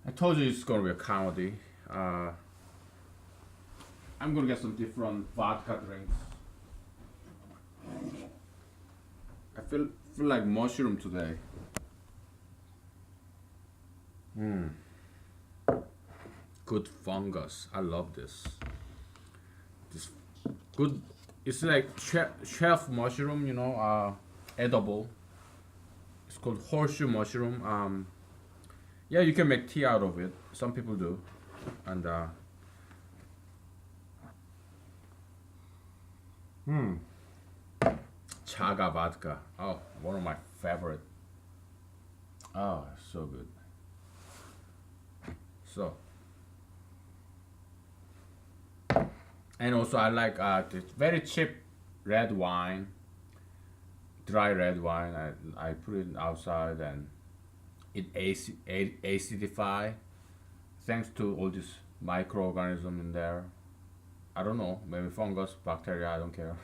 I told you it's gonna be a comedy. I'm gonna get some different vodka drinks. I feel like mushroom today. Good fungus. I love this. This good. It's like chef mushroom. Edible. It's called horseshoe mushroom. Yeah, you can make tea out of it. Some people do, and chaga vodka. Oh, one of my favorite. Oh, so good. So, and also I like this very cheap red wine, dry red wine. I put it outside and it acidify thanks to all this microorganism in there. I don't know, maybe fungus, bacteria. I don't care.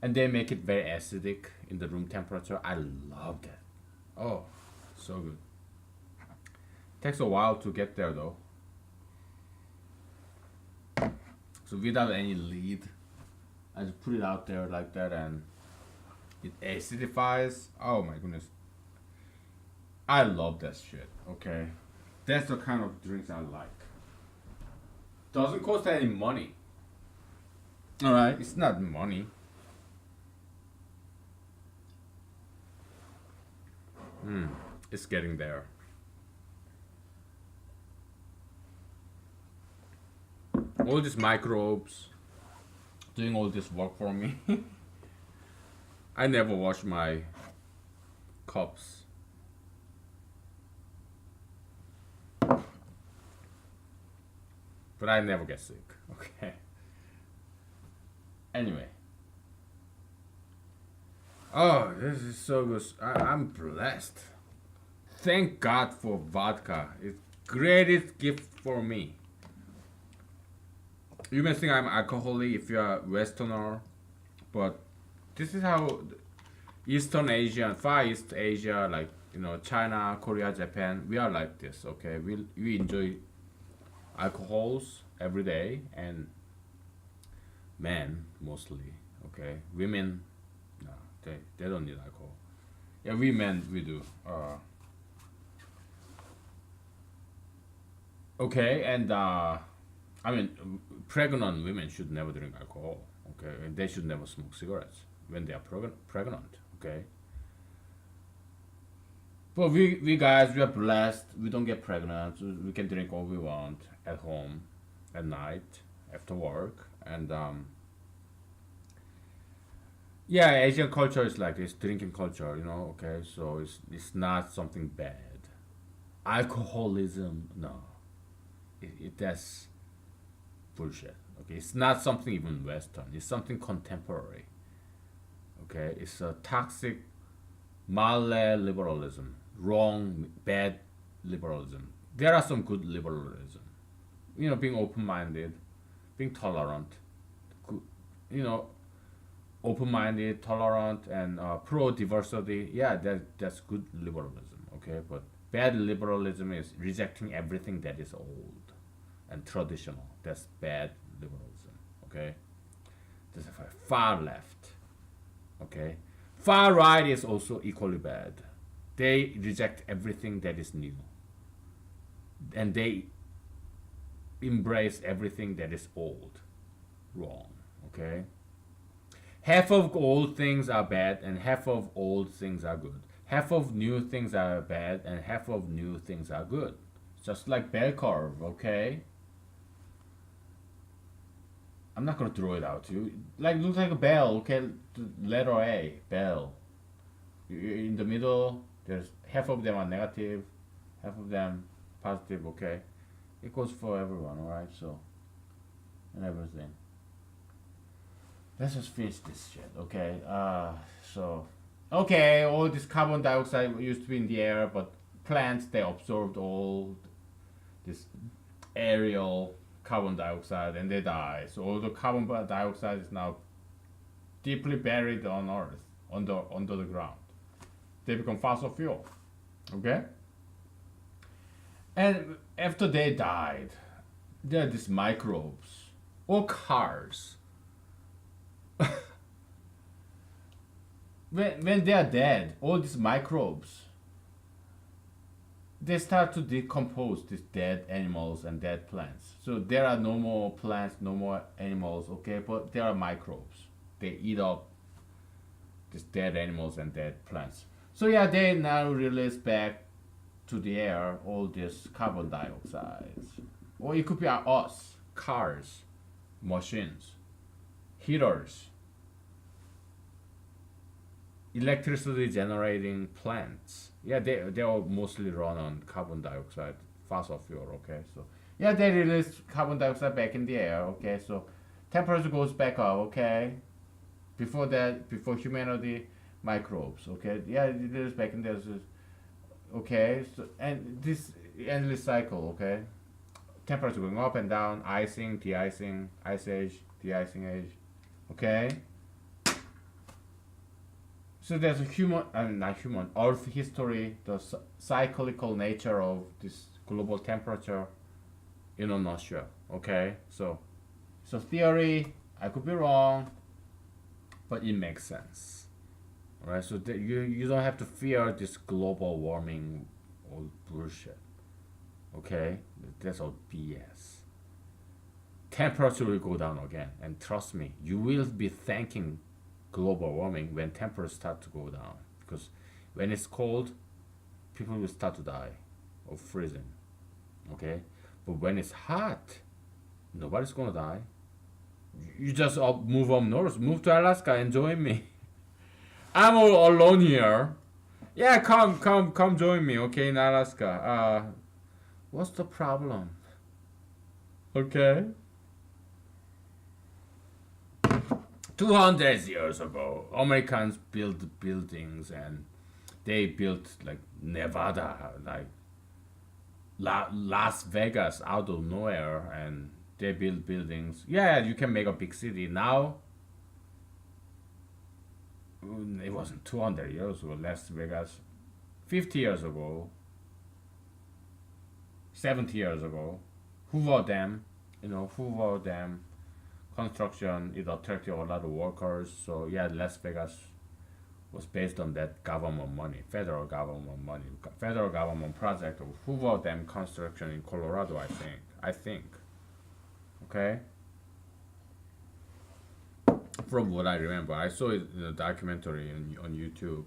And they make it very acidic in the room temperature. I love that. Oh, so good. Takes a while to get there though. So without any lead, I just put it out there like that and it acidifies. Oh my goodness. I love that shit. Okay. That's the kind of drinks I like. Doesn't cost any money. Alright, it's not money. It's getting there. All these microbes doing all this work for me. I never wash my cups. But I never get sick. Okay. Anyway. Oh, this is so good. I'm blessed. thank God for vodka. It's greatest gift for me. You may think I'm alcoholic if you're Westerner, but this is how Eastern Asia, Far East Asia, like China, Korea, Japan, we are like this. Okay, we enjoy alcohols every day, and men mostly. Okay, women, no, they don't need alcohol. Yeah, we men we do. Okay, and I mean, pregnant women should never drink alcohol. Okay, and they should never smoke cigarettes when they are pregnant. Okay, but we guys we are blessed. We don't get pregnant. We can drink all we want at home, at night, after work, and yeah, Asian culture is like this drinking culture. Okay, so it's not something bad. Alcoholism, no, that's bullshit. Okay, it's not something even Western. It's something contemporary. Okay, it's a toxic Malay liberalism, wrong, bad liberalism. There are some good liberalism. Being open-minded, being tolerant, good, you know, open-minded, tolerant, and pro-diversity. Yeah, that's good liberalism. Okay, but bad liberalism is rejecting everything that is old and traditional. That's bad liberalism. Okay, this is far left. Okay, far right is also equally bad. They reject everything that is new, and they embrace everything that is old. Wrong. Okay, half of old things are bad, and half of old things are good. Half of new things are bad, and half of new things are good. Just like bell curve. Okay, I'm not gonna throw it out to you. Like looks like a bell. Okay, letter A, bell. In the middle, there's half of them are negative, half of them positive. Okay, it goes for everyone. All right, so and everything. Let's just finish this shit. Okay. So okay, all this carbon dioxide used to be in the air, but plants they absorbed all this aerial carbon dioxide and they die. So all the carbon dioxide is now deeply buried on Earth, under the ground. They become fossil fuel. Okay? And after they died, there are these microbes or cars. when they are dead, all these microbes they start to decompose these dead animals and dead plants. So there are no more plants, no more animals, okay, but there are microbes. They eat up these dead animals and dead plants. So yeah, they now release back to the air all this carbon dioxide. Or it could be us, cars, machines, heaters, electricity generating plants. Yeah, they all mostly run on carbon dioxide, fossil fuel. Okay, so yeah, they release carbon dioxide back in the air. Okay, so temperature goes back up. Okay, before that, before humanity, microbes. Okay, yeah, it release back in there. So, okay, so and this endless cycle. Okay, temperature going up and down, icing, de-icing, ice age, de-icing age. Okay. So there's a not human, Earth history, the cyclical nature of this global temperature in a nutshell. Okay, so theory, I could be wrong, but it makes sense. All right, so you don't have to fear this global warming or bullshit. Okay, that's all BS. Temperature will go down again, and trust me, you will be thanking global warming when temperatures start to go down, because when it's cold people will start to die of freezing. Okay, but when it's hot nobody's gonna die. You just move up north, move to Alaska and join me. I'm all alone here. Yeah, come join me. Okay, in Alaska. What's the problem? Okay, 200 years ago, Americans built buildings and They built like Nevada, like Las Vegas out of nowhere, and they build buildings. Yeah, you can make a big city now. It wasn't 200 years ago. Las Vegas, 50 years ago, 70 years ago. Hoover Dam, Hoover Dam construction, it attracted a lot of workers. So yeah, Las Vegas was based on that government money, federal government money, federal government project of Hoover Dam construction in Colorado, I think. Okay, from what I remember, I saw it in a documentary on YouTube.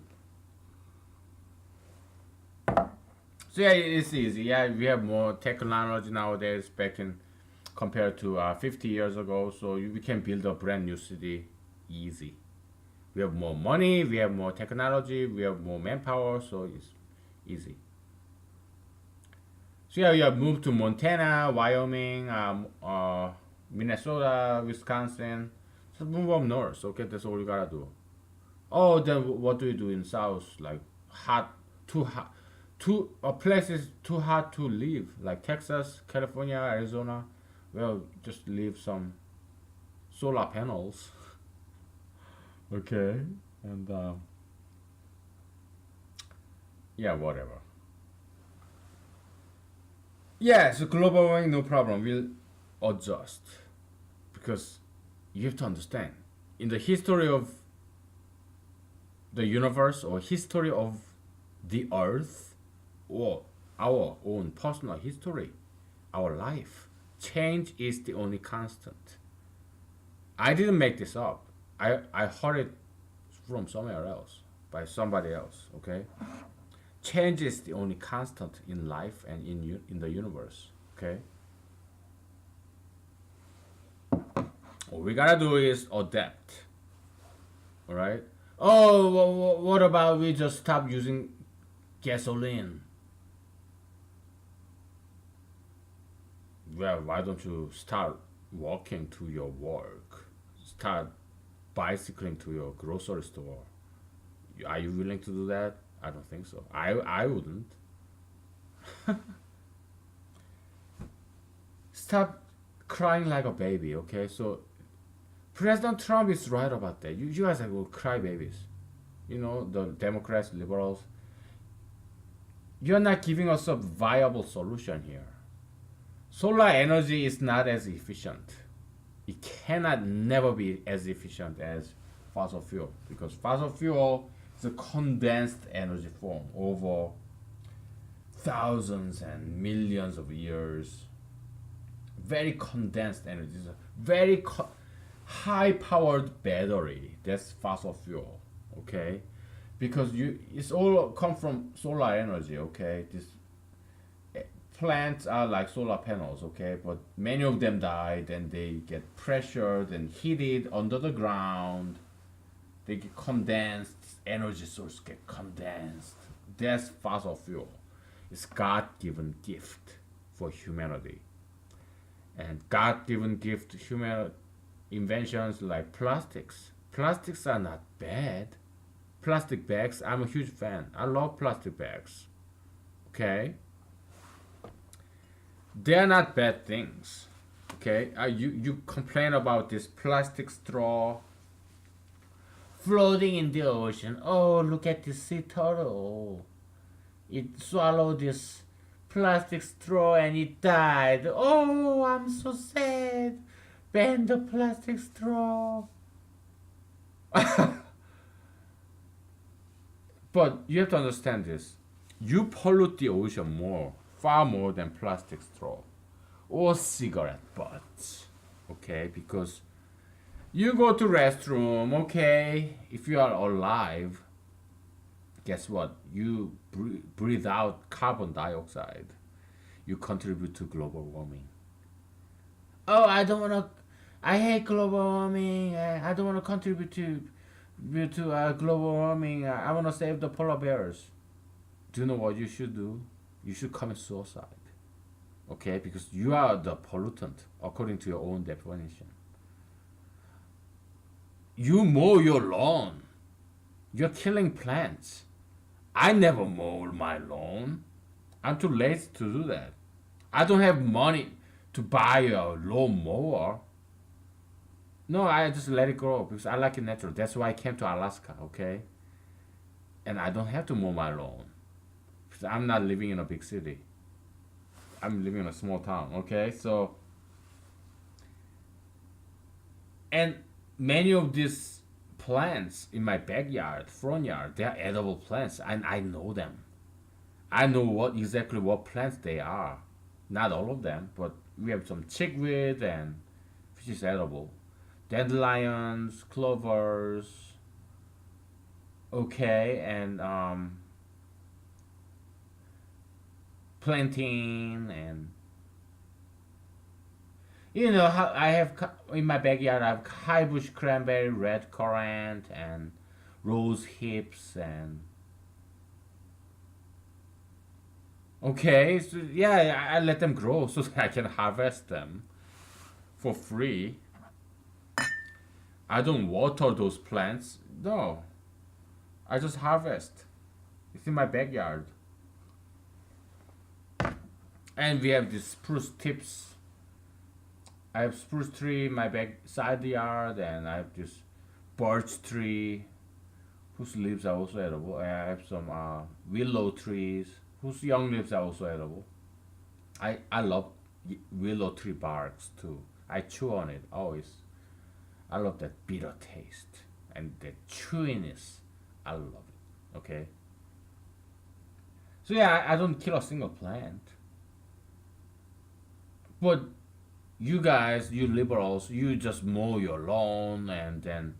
So yeah, it's easy. Yeah, we have more technology nowadays back in compared to 50 years ago. So we can build a brand new city easy. We have more money, we have more technology, we have more manpower, so it's easy. So yeah, you have moved to Montana, Wyoming, Minnesota, Wisconsin. So move up north. Okay, that's all you gotta do. Oh, then what do you do in South? Like hot, too places too hot to live, like Texas, California, Arizona. Well, just leave some solar panels. Okay, and yeah, whatever. Yeah, so global warming, no problem. We'll adjust because you have to understand in the history of the universe or history of the earth or our own personal history, our life, change is the only constant. I didn't make this up. I heard it from somewhere else by somebody else. Okay, change is the only constant in life and in the universe. Okay, all we gotta do is adapt. All right. Oh, what about we just stop using gasoline? Well, why don't you start walking to your work? Start bicycling to your grocery store. Are you willing to do that? I don't think so. I wouldn't. Stop crying like a baby, okay? So President Trump is right about that. You guys are cry babies. The Democrats, liberals. You're not giving us a viable solution here. Solar energy is not as efficient. It cannot never be as efficient as fossil fuel because fossil fuel is a condensed energy form over thousands and millions of years. Very condensed energy. It's a very high powered battery. That's fossil fuel. Okay, because it's all come from solar energy. Okay, this plants are like solar panels, okay, but many of them die, then they get pressured and heated under the ground. They get condensed, energy source get condensed. That's fossil fuel. It's God-given gift for humanity. And God-given gift human inventions like plastics. Plastics are not bad. Plastic bags, I'm a huge fan. I love plastic bags. Okay? They're not bad things. Okay, you complain about this plastic straw floating in the ocean. Oh, look at this sea turtle. It swallowed this plastic straw and it died. Oh, I'm so sad. Ban the plastic straw. But you have to understand this. You pollute the ocean far more than plastic straw or cigarette butts. Okay, because you go to restroom. Okay, if you are alive, guess what? You breathe out carbon dioxide. You contribute to global warming. Oh, I don't want to. I hate global warming. I don't want to contribute to global warming. I want to save the polar bears. Do you know what you should do? You should commit suicide. Okay, because you are the pollutant according to your own definition. You mow your lawn. You're killing plants. I never mow my lawn. I'm too lazy to do that. I don't have money to buy a lawn mower. No, I just let it grow because I like it natural. That's why I came to Alaska, okay? And I don't have to mow my lawn because I'm not living in a big city. I'm living in a small town, okay? So, and many of these plants in my backyard, front yard, they are edible plants, and I know them. I know what plants they are. Not all of them, but we have some chickweed and which is edible. Dandelions, clovers, okay, and plantain, and how I have in my backyard. I have high bush cranberry, red currant, and rose hips, and okay, so yeah, I let them grow so that I can harvest them for free. I don't water those plants. No, I just harvest. It's in my backyard. And we have these spruce tips. I have spruce tree in my back side yard, and I have this birch tree whose leaves are also edible. I have some willow trees whose young leaves are also edible. I love willow tree barks too. I chew on it always. I love that bitter taste and the chewiness. I love it. Okay. So yeah, I don't kill a single plant. But you guys, you liberals, you just mow your lawn and then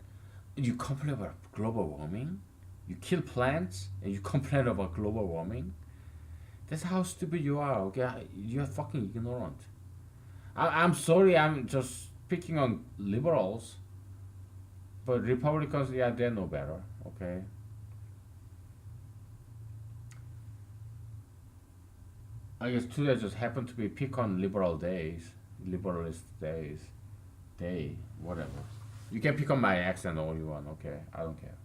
you complain about global warming. You kill plants and you complain about global warming. That's how stupid you are. Okay, you're fucking ignorant. I'm sorry. I'm just picking on liberals, but Republicans, yeah, they know better. Okay. I guess today just happened to be pick on liberal days, liberalist days, day, whatever. You can pick on my accent all you want, okay? I don't care.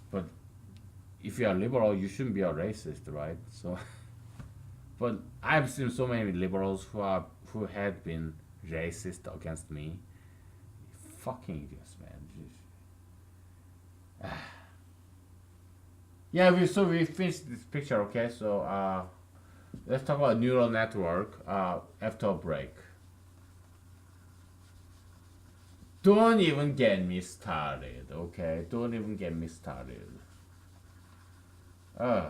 But if you are liberal, you shouldn't be a racist, right? So, but I've seen so many liberals who had been racist against me. Fucking idiots, man. Yeah, we finished this picture, okay? So let's talk about neural network after a break. Don't even get me started, okay? Don't even get me started. Uh,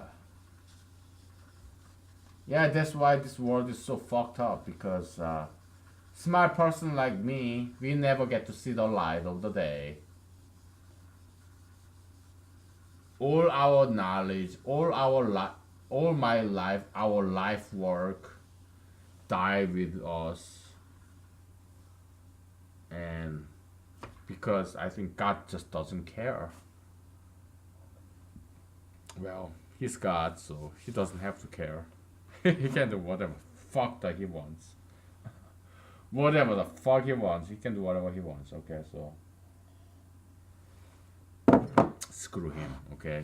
yeah, that's why this world is so fucked up because smart person like me, we never get to see the light of the day. All our knowledge, all my life, our life work die with us, and because I think God just doesn't care. Well, he's God, so he doesn't have to care. He can do whatever fuck that he wants. Whatever the fuck he wants, he can do whatever he wants. Okay, so screw him. Okay,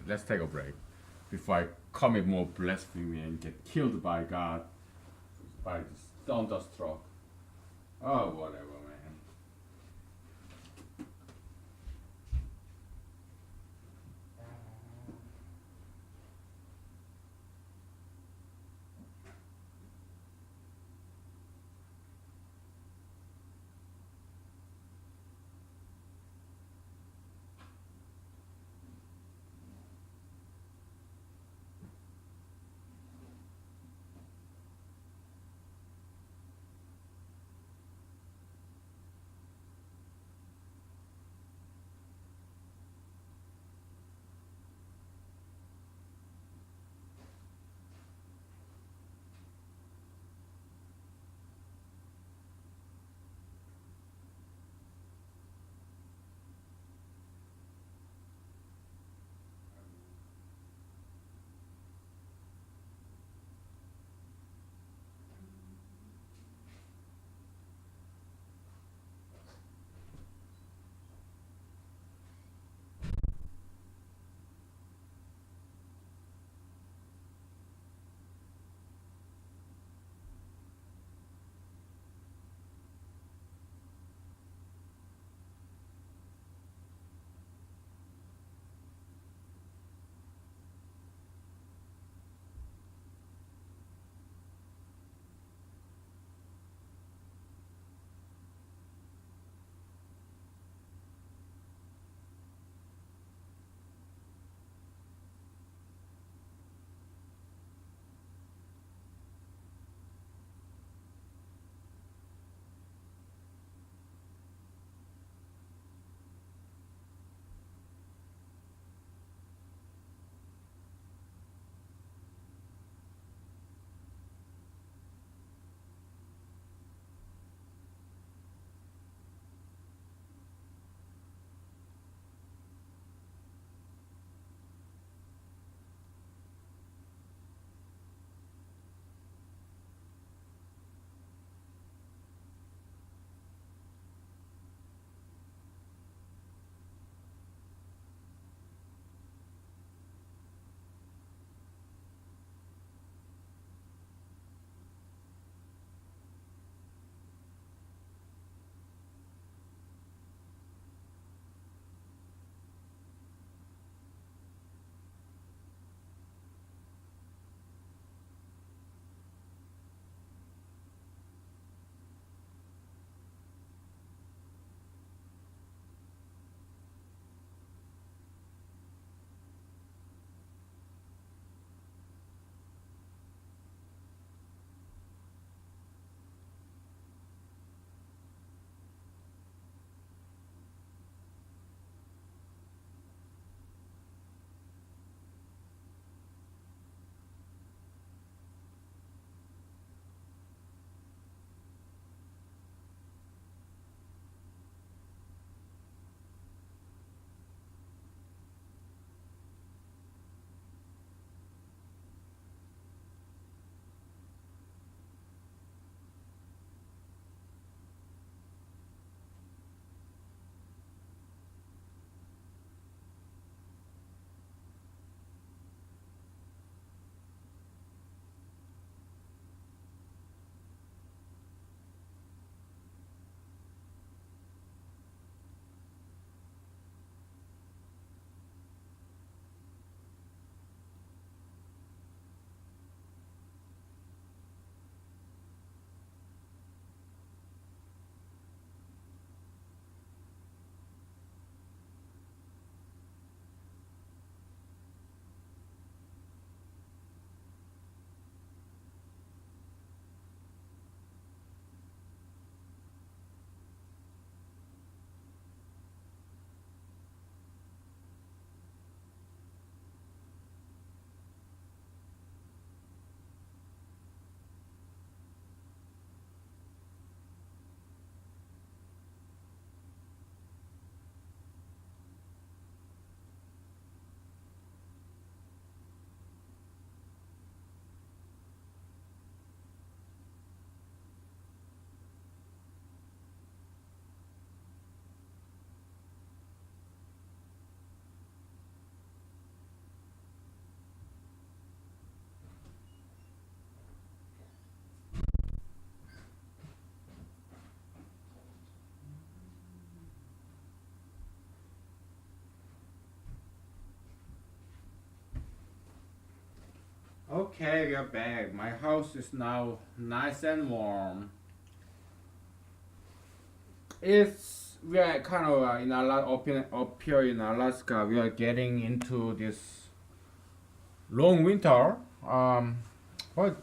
let's take a break before I commit more blasphemy and get killed by God by this thunderstruck. Oh, whatever, man. Okay, we are back. My house is now nice and warm. It's we are kind of in up here in Alaska. We are getting into this long winter. But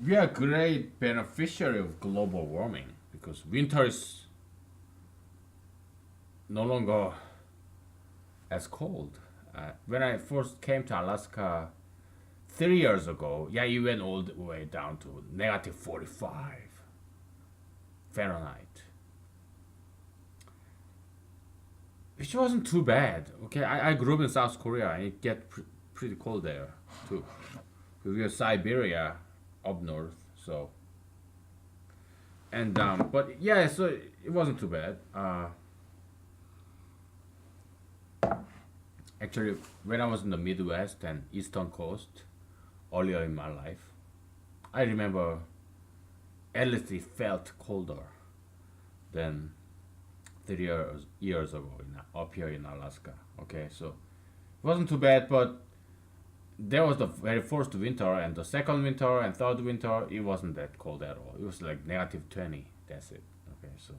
we are great beneficiary of global warming because winter is no longer as cold. When I first came to Alaska 3 years ago, yeah, you went all the way down to negative 45 Fahrenheit, which wasn't too bad. Okay, I grew up in South Korea and it get pretty cold there too. Because we have Siberia up north, so and but yeah, so it wasn't too bad. Actually, when I was in the Midwest and Eastern Coast earlier in my life, I remember at least it felt colder than 3 years ago up here in Alaska. Okay, so it wasn't too bad, but there was the very first winter and the second winter and third winter. It wasn't that cold at all. It was like negative 20. That's it. Okay, so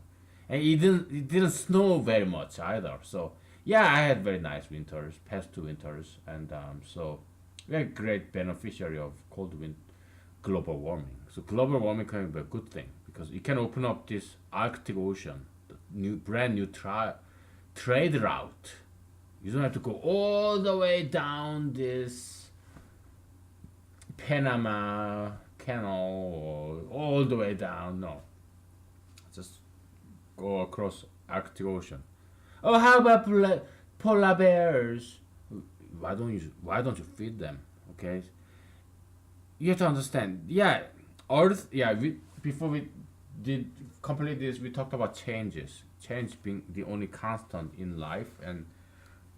and it didn't snow very much either. So yeah, I had very nice winters, past two winters, and so we're a great beneficiary of global warming. So global warming can be a good thing because it can open up this Arctic Ocean, the brand new trade route. You don't have to go all the way down this Panama Canal or all the way down. No, just go across Arctic Ocean. Oh, how about polar bears? Why don't you feed them? Okay, you have to understand. Yeah, Earth. Yeah, before we did complete this, we talked about changes. Change being the only constant in life and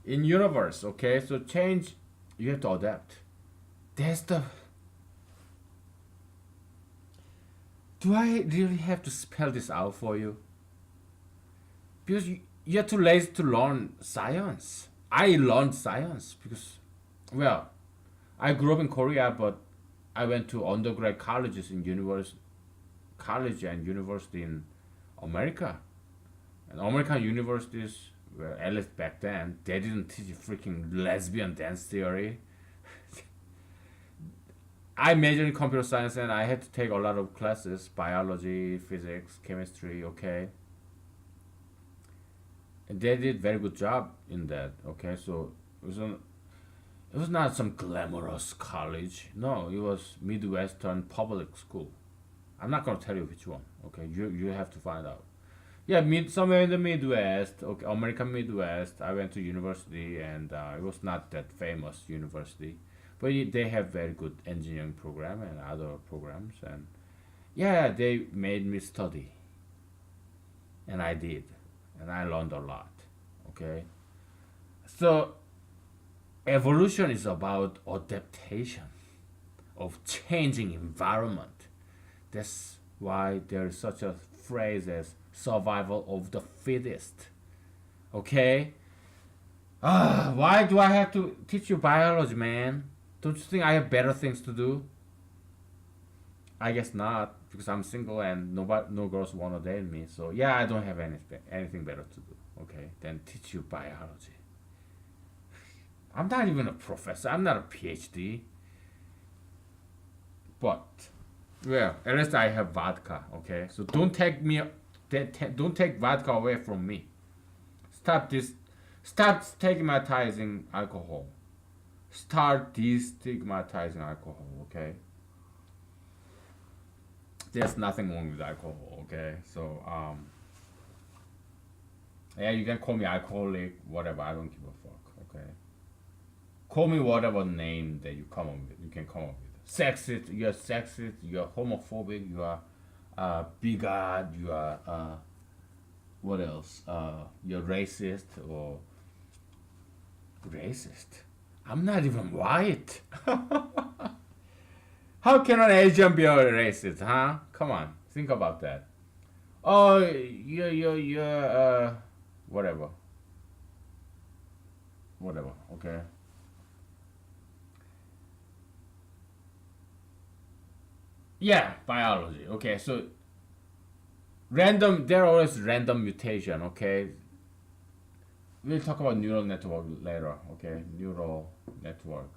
in universe. Okay, so change, you have to adapt. That's the. Do I really have to spell this out for you? Because you're too lazy to learn science. I learned science because, well, I grew up in Korea, but I went to undergrad colleges in college and university in America. And American universities, well, at least back then, they didn't teach you freaking lesbian dance theory. I majored in computer science and I had to take a lot of classes, biology, physics, chemistry, okay. And they did very good job in that, okay. So it was not some glamorous college. No, it was Midwestern public school. I'm not gonna tell you which one, okay. You have to find out. Yeah, somewhere in the Midwest, okay, American Midwest. I went to university, and it was not that famous university, but they have very good engineering program and other programs, and yeah, they made me study, and I did, and I learned a lot. Okay, so evolution is about adaptation of changing environment. That's why there is such a phrase as survival of the fittest. Okay? Why do I have to teach you biology, man? Don't you think I have better things to do? I guess not, because I'm single and no girls wanna date me. So yeah, I don't have anything better to do. Okay, than teach you biology. I'm not even a professor. I'm not a PhD. But well, at least I have vodka. Okay, so don't take vodka away from me. Stop this. Stop stigmatizing alcohol. Start destigmatizing alcohol. Okay. There's nothing wrong with alcohol. Okay. So yeah, you can call me alcoholic, whatever. I don't give a fuck. Okay. Call me whatever name that you come up with. You can come up with. Sexist. You're sexist. You're homophobic. You are bigot. You are what else? You're racist or racist. I'm not even white. How can an Asian be a racist, huh? Come on, think about that. Oh, you're whatever. Whatever, okay? Yeah, biology. Okay, so random. There are always random mutation. Okay, we'll talk about neural network later. Okay, neural network,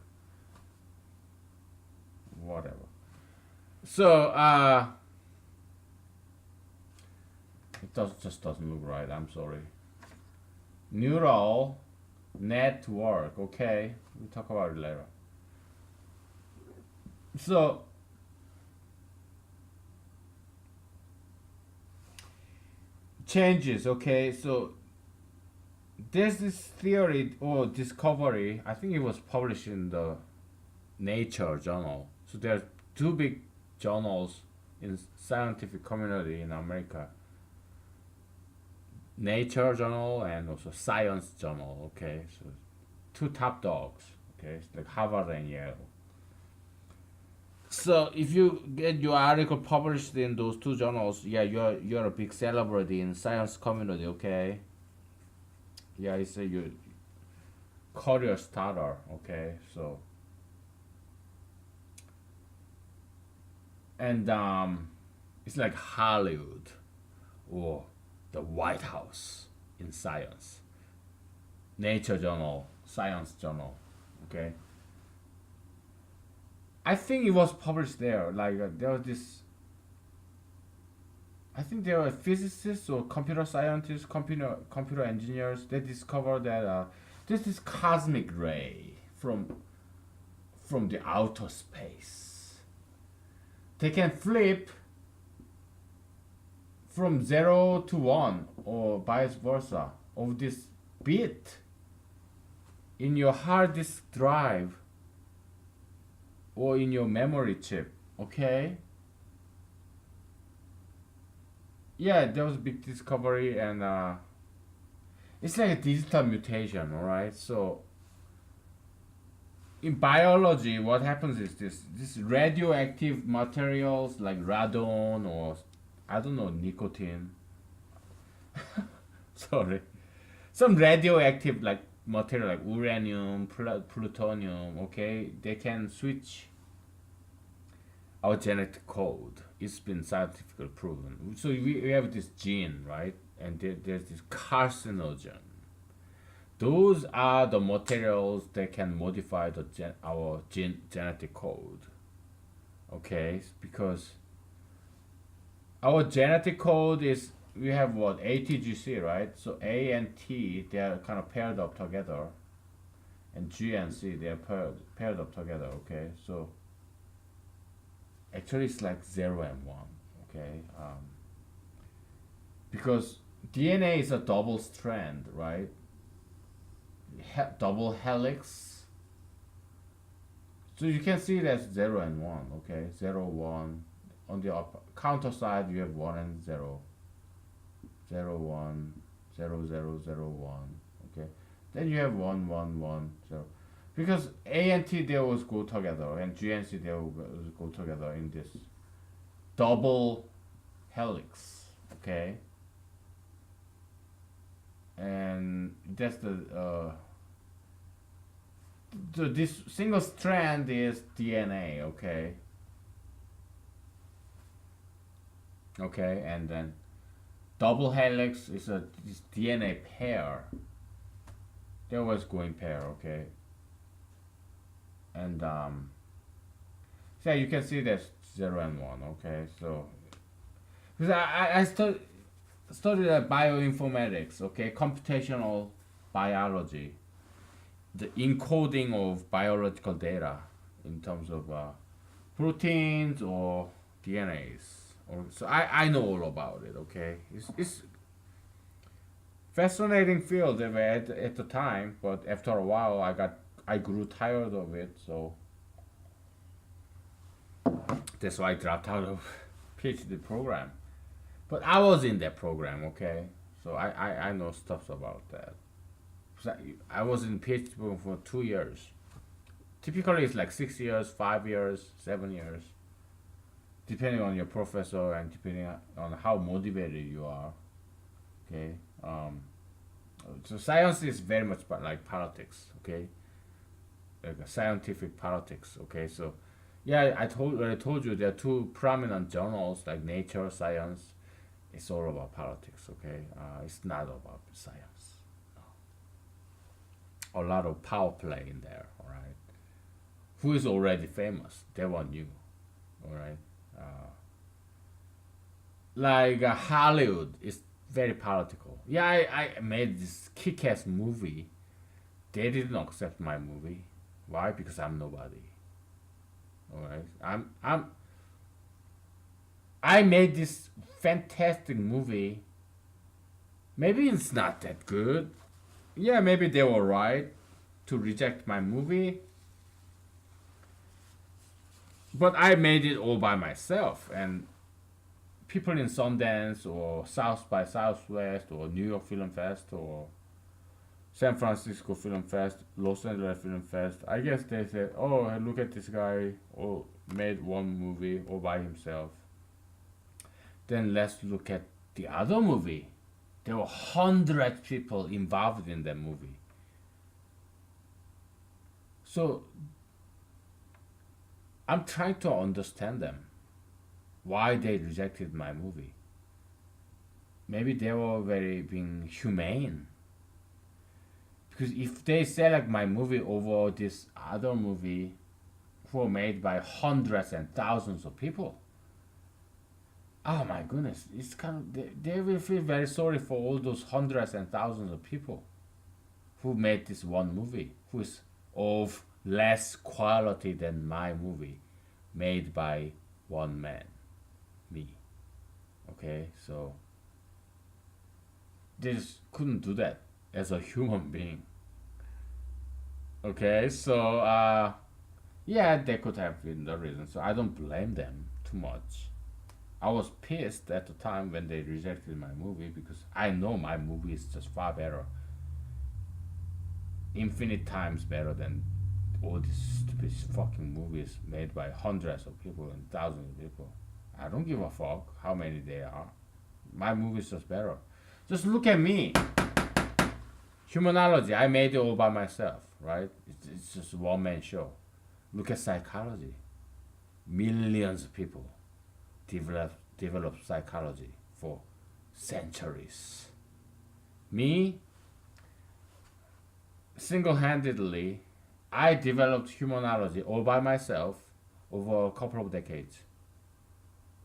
whatever. So it just doesn't look right. I'm sorry. Neural network. Okay, we'll talk about it later. So changes. Okay, so there's this theory or discovery. I think it was published in the Nature journal. So there's two big journals in scientific community in America: Nature journal and also Science journal. Okay, so two top dogs. Okay, it's like Harvard and Yale. So if you get your article published in those two journals, yeah, you're a big celebrity in science community. Okay, yeah, it's a your career starter. Okay, so and it's like Hollywood or the White House in science. Nature journal, Science journal. Okay, I think it was published there. Like there was this. I think there were physicists or computer scientists, computer engineers. They discovered that there's this cosmic ray from the outer space. They can flip from 0 to 1 or vice versa of this bit in your hard disk drive or in your memory chip. Okay, yeah, there was a big discovery, and it's like a digital mutation. All right, so in biology what happens is this radioactive materials like radon or I don't know, nicotine. Sorry, some radioactive like material like uranium, plutonium. Okay, they can switch our genetic code. It's been scientifically proven. So we have this gene, right? And there's this carcinogen. Those are the materials that can modify our genetic code. Okay, because our genetic code is we have what ATGC, right? So A and T they are kind of paired up together, and G and C they are paired up together. Okay, so actually it's like 0 and 1. Okay, because DNA is a double strand, right? Double helix. So you can see that's 0 and 1. Okay, 0 1. On the counter side you have 1 and 0, 0 1, 0 0 0 1. Okay, then you have 1 1 1 0. Because A and T they always go together, and G and C they always go together in this double helix. Okay, and that's this single strand is DNA. Okay, okay, and then double helix is a this DNA pair. They always go in pair. Okay, and so you can see that's 0 and 1. Okay, so because I studied bioinformatics. Okay, computational biology, the encoding of biological data in terms of proteins or DNAs. Or, so I know all about it. Okay, it's fascinating field at the time, but after a while I grew tired of it. So that's why I dropped out of PhD program. But I was in that program. Okay, so I know stuff about that. So I was in PhD program for 2 years. Typically, it's like 6 years, 5 years, 7 years, depending on your professor and depending on how motivated you are. Okay, so science is very much like politics. Okay, like a scientific politics. Okay, so Yeah, I told you there are two prominent journals like Nature, Science. It's all about politics, okay? It's not about science. A lot of power play in there, all right? Who is already famous? They want you, all right? Like Hollywood is very political. Yeah, I made this kick-ass movie. They didn't accept my movie. Why? Because I'm nobody. All right. I made this fantastic movie. Maybe it's not that good. Yeah, maybe they were right to reject my movie. But I made it all by myself, and people in Sundance or South by Southwest or New York Film Fest or San Francisco Film Fest, Los Angeles Film Fest, I guess they said, "Oh, look at this guy! Oh, made one movie all by himself." Then let's look at the other movie. There were 100 people involved in that movie. So I'm trying to understand them. Why they rejected my movie? Maybe they were very being humane. Because if they select my movie over this other movie who were made by hundreds and thousands of people, oh my goodness, it's kind of they will feel very sorry for all those hundreds and thousands of people who made this one movie, who is of less quality than my movie, made by one man, me. Okay, so they just couldn't do that as a human being. Okay, so yeah, they could have been the reason. So I don't blame them too much. I was pissed at the time when they rejected my movie because I know my movie is just far better, infinite times better than all these stupid fucking movies made by hundreds of people and thousands of people. I don't give a fuck how many they are. My movie is just better. Just look at me. Humanology, I made it all by myself, right? It's just a one man show. Look at psychology. Millions of people develop psychology for centuries. Me, single handedly, I developed humanology all by myself over a couple of decades.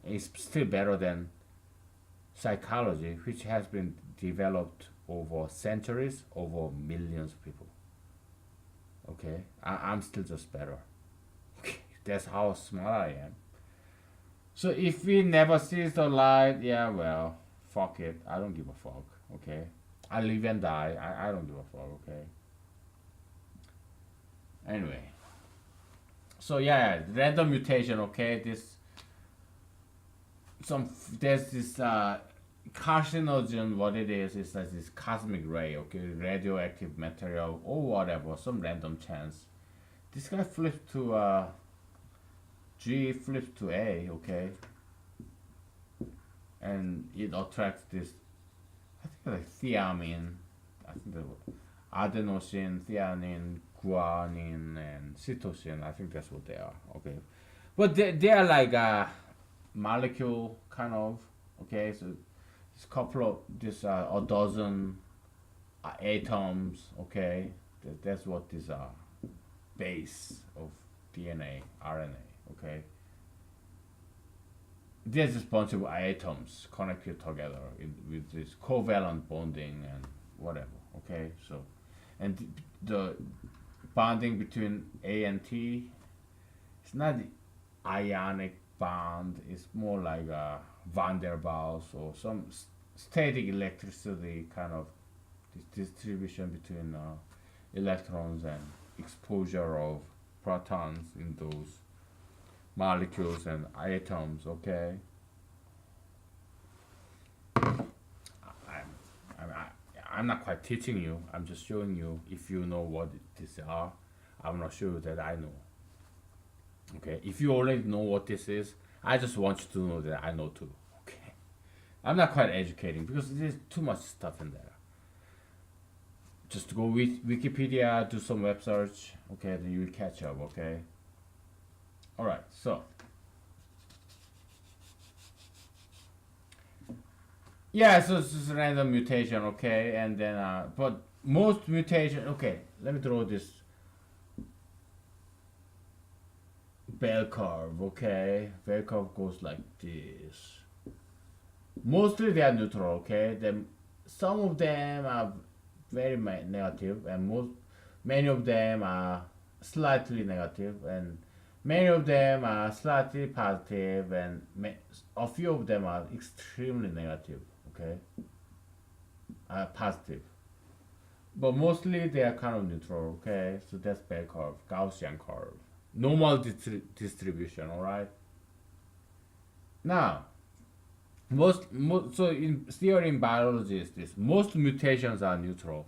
It's still better than psychology, which has been developed over centuries, over millions of people. Okay, I'm still just better. Okay, that's how smart I am. So if we never see the light, yeah, well, fuck it. I don't give a fuck. Okay, I live and die. I don't give a fuck. Okay. Anyway, so yeah, random mutation. Okay, this some there's this carcinogen. What it is like this cosmic ray. Okay, radioactive material or whatever. Some random chance. This guy flips to G flips to A. Okay, and it attracts this. I think like thiamine. I think that adenosine, threonine, guanine, and cytosine. I think that's what they are. Okay, but they are like a molecule kind of. Okay, so it's a couple of this a dozen atoms. Okay, that's what these are. Base of DNA, RNA. Okay, there's this bunch of atoms connected together with this covalent bonding and whatever. Okay, so and the bonding between A and T, it's not the ionic bond. It's more like a van der Waals or some static electricity kind of distribution between electrons and exposure of protons in those molecules and atoms. Okay, I'm not quite teaching you. I'm just showing you. If you know what these are, I'm not sure that I know. Okay, if you already know what this is, I just want you to know that I know too. Okay, I'm not quite educating because there's too much stuff in there. Just go with Wikipedia, do some web search. Okay, then you will catch up. Okay. All right, so yeah, so it's just random mutation, okay, and then but most mutation, okay, let me draw this bell curve, okay, bell curve goes like this. Mostly they are neutral, okay. Then some of them are very negative, and many of them are slightly negative, and many of them are slightly positive, and a few of them are extremely negative, okay, positive. But mostly they are kind of neutral, okay. So that's bell curve, Gaussian curve, normal distribution, all right. Now, so in theory in biology is this: most mutations are neutral,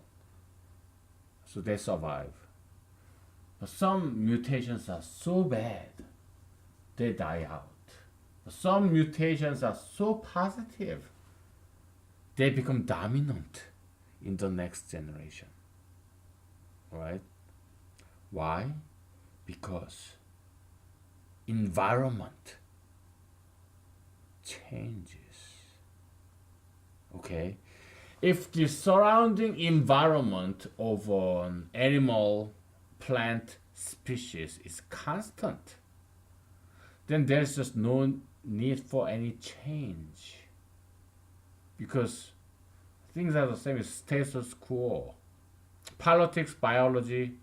so they survive. But some mutations are so bad, they die out. But some mutations are so positive, they become dominant in the next generation. Right? Why? Because environment changes. Okay? If the surrounding environment of an animal, plant species is constant, then there's just no need for any change, because things are the same as status quo. Politics, biology,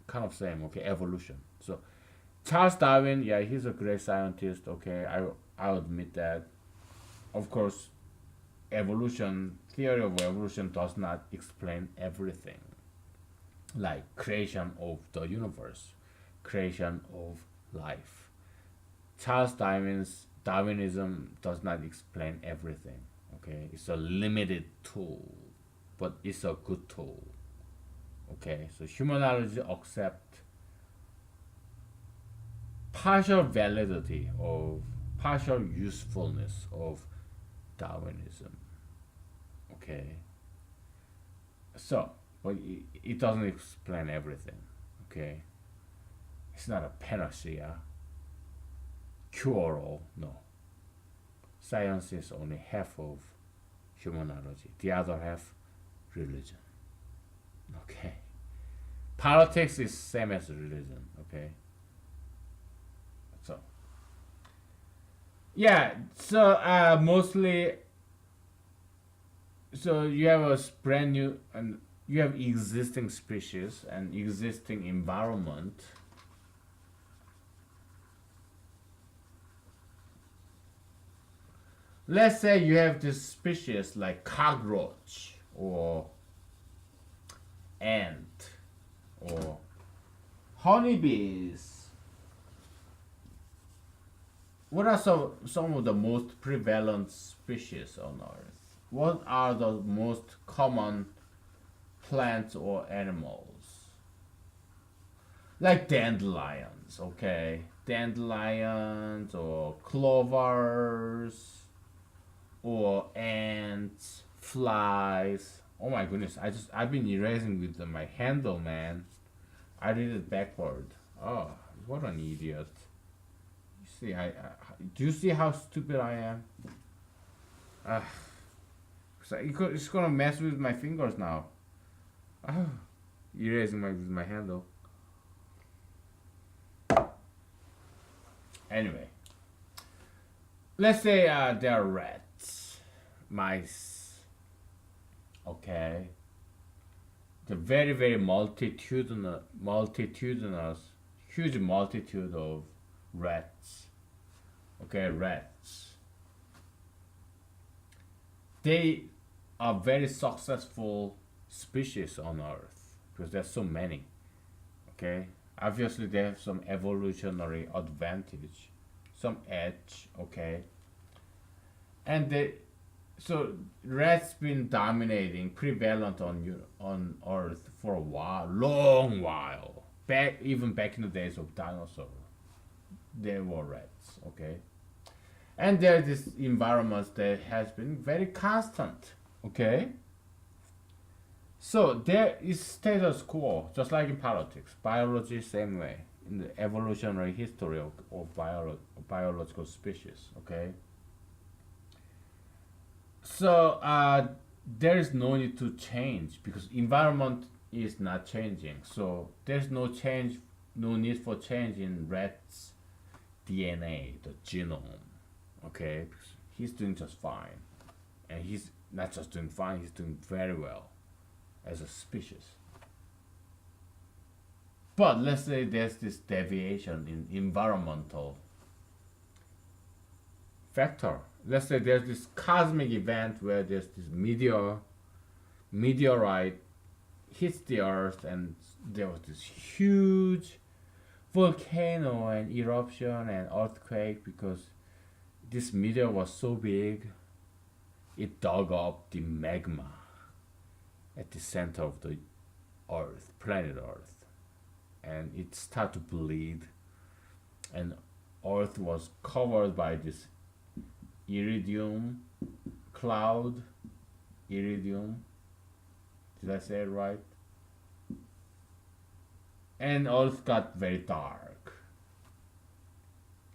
kind of same, okay, evolution. So Charles Darwin, yeah, he's a great scientist, okay, I'll admit that. Of course, evolution, theory of evolution does not explain everything, like creation of the universe, creation of life. Charles Darwinism does not explain everything. Okay, it's a limited tool, but it's a good tool. Okay, so humanology accept partial validity of partial usefulness of Darwinism. Okay, so but it doesn't explain everything. Okay, it's not a panacea, cure all. No, science is only half of humanology. The other half, religion. Okay, politics is same as religion. Okay, so yeah, so mostly, so you have a brand new, and you have existing species and existing environment. Let's say you have this species like cockroach or ant or honeybees. What are some of the most prevalent species on Earth? What are the most common plants or animals? Like dandelions, okay? Dandelions or clovers or ants, flies. Oh my goodness, I've been erasing with my handle, man. I did it backward. Oh, what an idiot. You see, do you see how stupid I am? Uh, so it's gonna mess with my fingers now. Oh, erasing with my handle. Anyway, let's say there are rats, mice. Okay, the very multitudinous, huge multitude of rats. Okay, rats. They are very successful species on Earth because there's so many. Okay, obviously they have some evolutionary advantage, some edge. Okay, and so rats been dominating, prevalent on Earth for a while, long while. Even back in the days of dinosaurs, there were rats. Okay, and there this environment that has been very constant. Okay, so there is status quo, just like in politics, biology, same way. in the evolutionary history of biological species. Okay, so there is no need to change because environment is not changing. So there's no change, no need for change in rats' DNA, the genome. Okay, because he's doing just fine, and he's not just doing fine; he's doing very well as a species. But let's say there's this deviation in environmental factor. Let's say there's this cosmic event where there's this meteorite hits the earth and there was this huge volcano and eruption and earthquake because this meteor was so big it dug up the magma at the center of the earth, planet earth, and it started to bleed and earth was covered by this iridium cloud. Iridium, did I say it right? And earth got very dark,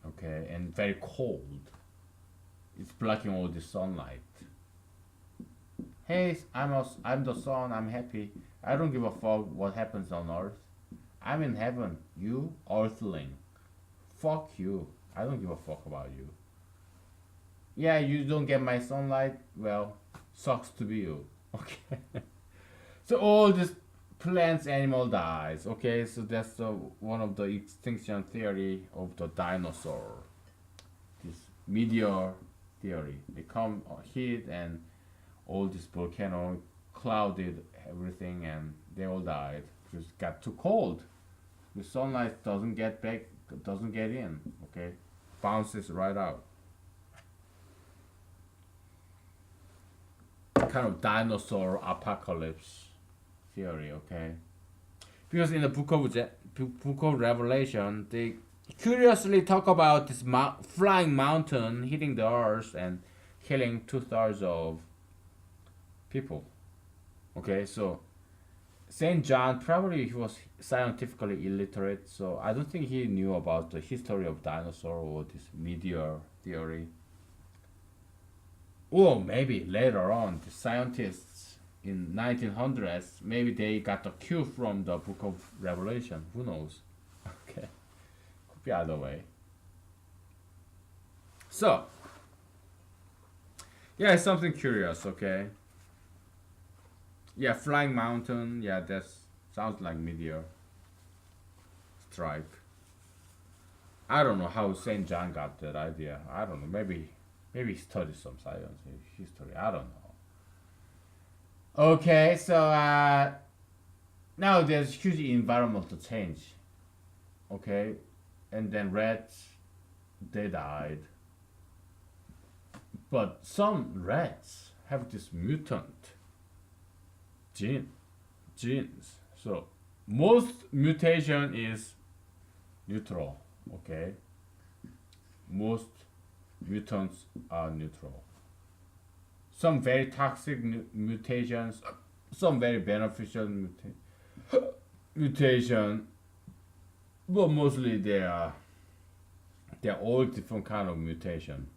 okay, and very cold. It's blocking all the sunlight. Hey, I'm the sun, I'm happy. I don't give a fuck what happens on earth. I'm in heaven. You earthling, fuck you. I don't give a fuck about you. Yeah, you don't get my sunlight. Well, sucks to be you. Okay. So all this plants, animal dies. Okay, so that's one of the extinction theory of the dinosaur. This meteor theory. They come hit and all this volcano clouded everything and they all died because it got too cold. The sunlight doesn't get back, doesn't get in. Okay, bounces right out. Kind of dinosaur apocalypse theory. Okay, because in the book of Revelation, they curiously talk about this flying mountain hitting the earth and killing 2/3 of people. Okay, so Saint John probably he was scientifically illiterate, so I don't think he knew about the history of dinosaur or this meteor theory. Or maybe later on, the scientists in 1900s maybe they got the cue from the Book of Revelation. Who knows? Okay, could be either way. So yeah, it's something curious. Okay. Yeah, flying mountain. Yeah, that sounds like meteor strike. I don't know how Saint John got that idea. I don't know. Maybe he studied some science, history. I don't know. Okay, so now there's huge environmental change. Okay, and then rats they died, but some rats have this mutant gene genes. So most mutation is neutral. Okay, most mutants are neutral. Some very toxic mutations, some very beneficial mutation, but mostly they're all different kind of mutation.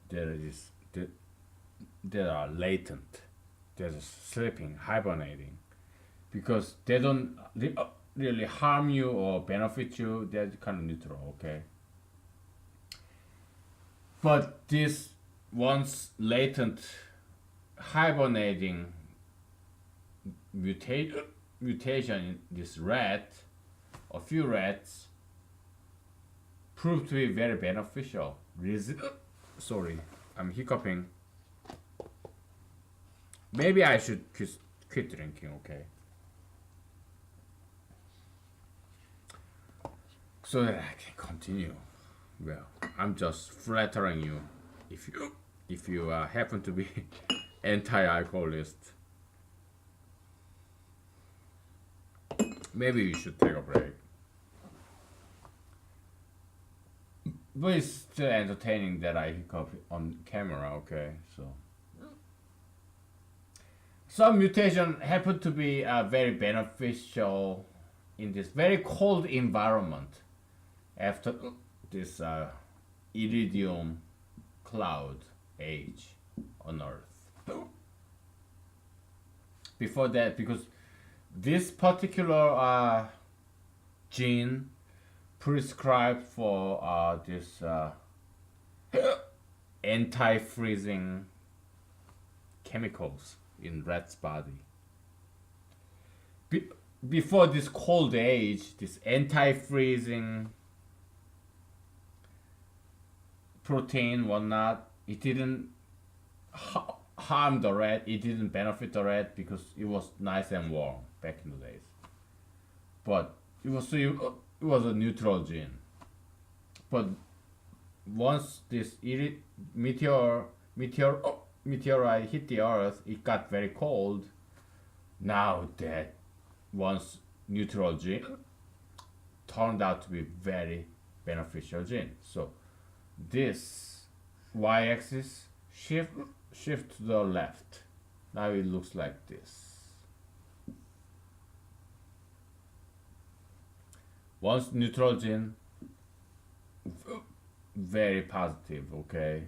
There is that are latent. They're sleeping, hibernating, because they don't really harm you or benefit you. They're kind of neutral. Okay. But this once latent hibernating mutation in this rat, a few rats, proved to be very beneficial. Sorry, I'm hiccuping. Maybe I should quit drinking, okay? So that I can continue. Well, I'm just flattering you if you happen to be anti-alcoholist. Maybe you should take a break. But it's still entertaining that I hiccup on camera, okay? So some mutation happen to be very beneficial in this very cold environment. after this iridium cloud age on Earth. Before that, because this particular gene prescribed for this anti-freezing chemicals in rat's body. Be- Before this cold age, this anti-freezing protein whatnot, it didn't harm the rat. It didn't benefit the rat because it was nice and warm back in the days. But it was a neutral gene. But once this meteorite hit the Earth, it got very cold. Now that once neutral gene turned out to be very beneficial gene. So this y-axis shift to the left. Now it looks like this. Once neutral gene, very positive. Okay.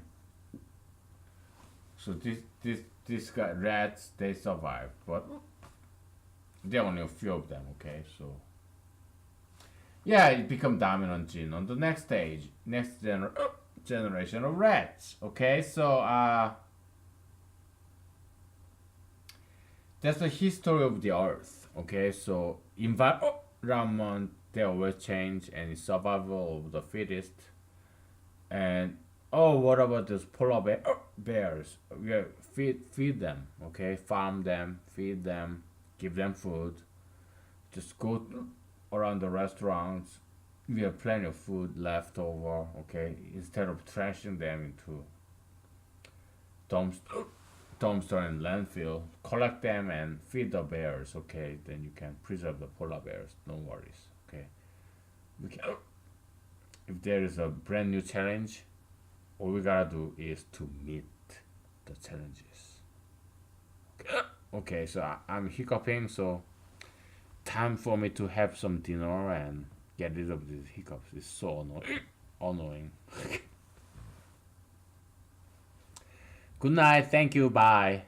So this guy rats, they survive, but there are only a few of them. Okay, so yeah, it become dominant gene on the next stage, generation of rats. Okay, so that's the history of the Earth. Okay, so environment they always change, and it's survival of the fittest. And oh, what about those polar bears? We feed them. Okay, farm them, feed them, give them food. Just go around the restaurants. We have plenty of food left over. Okay, instead of trashing them into dumpster and landfill, collect them and feed the bears. Okay, then you can preserve the polar bears. No worries. Okay, we can, if there is a brand new challenge, all we gotta do is to meet the challenges. Okay, so I'm hiccuping, so time for me to have some dinner and get rid of these hiccups. It's so annoying. Good night. Thank you. Bye.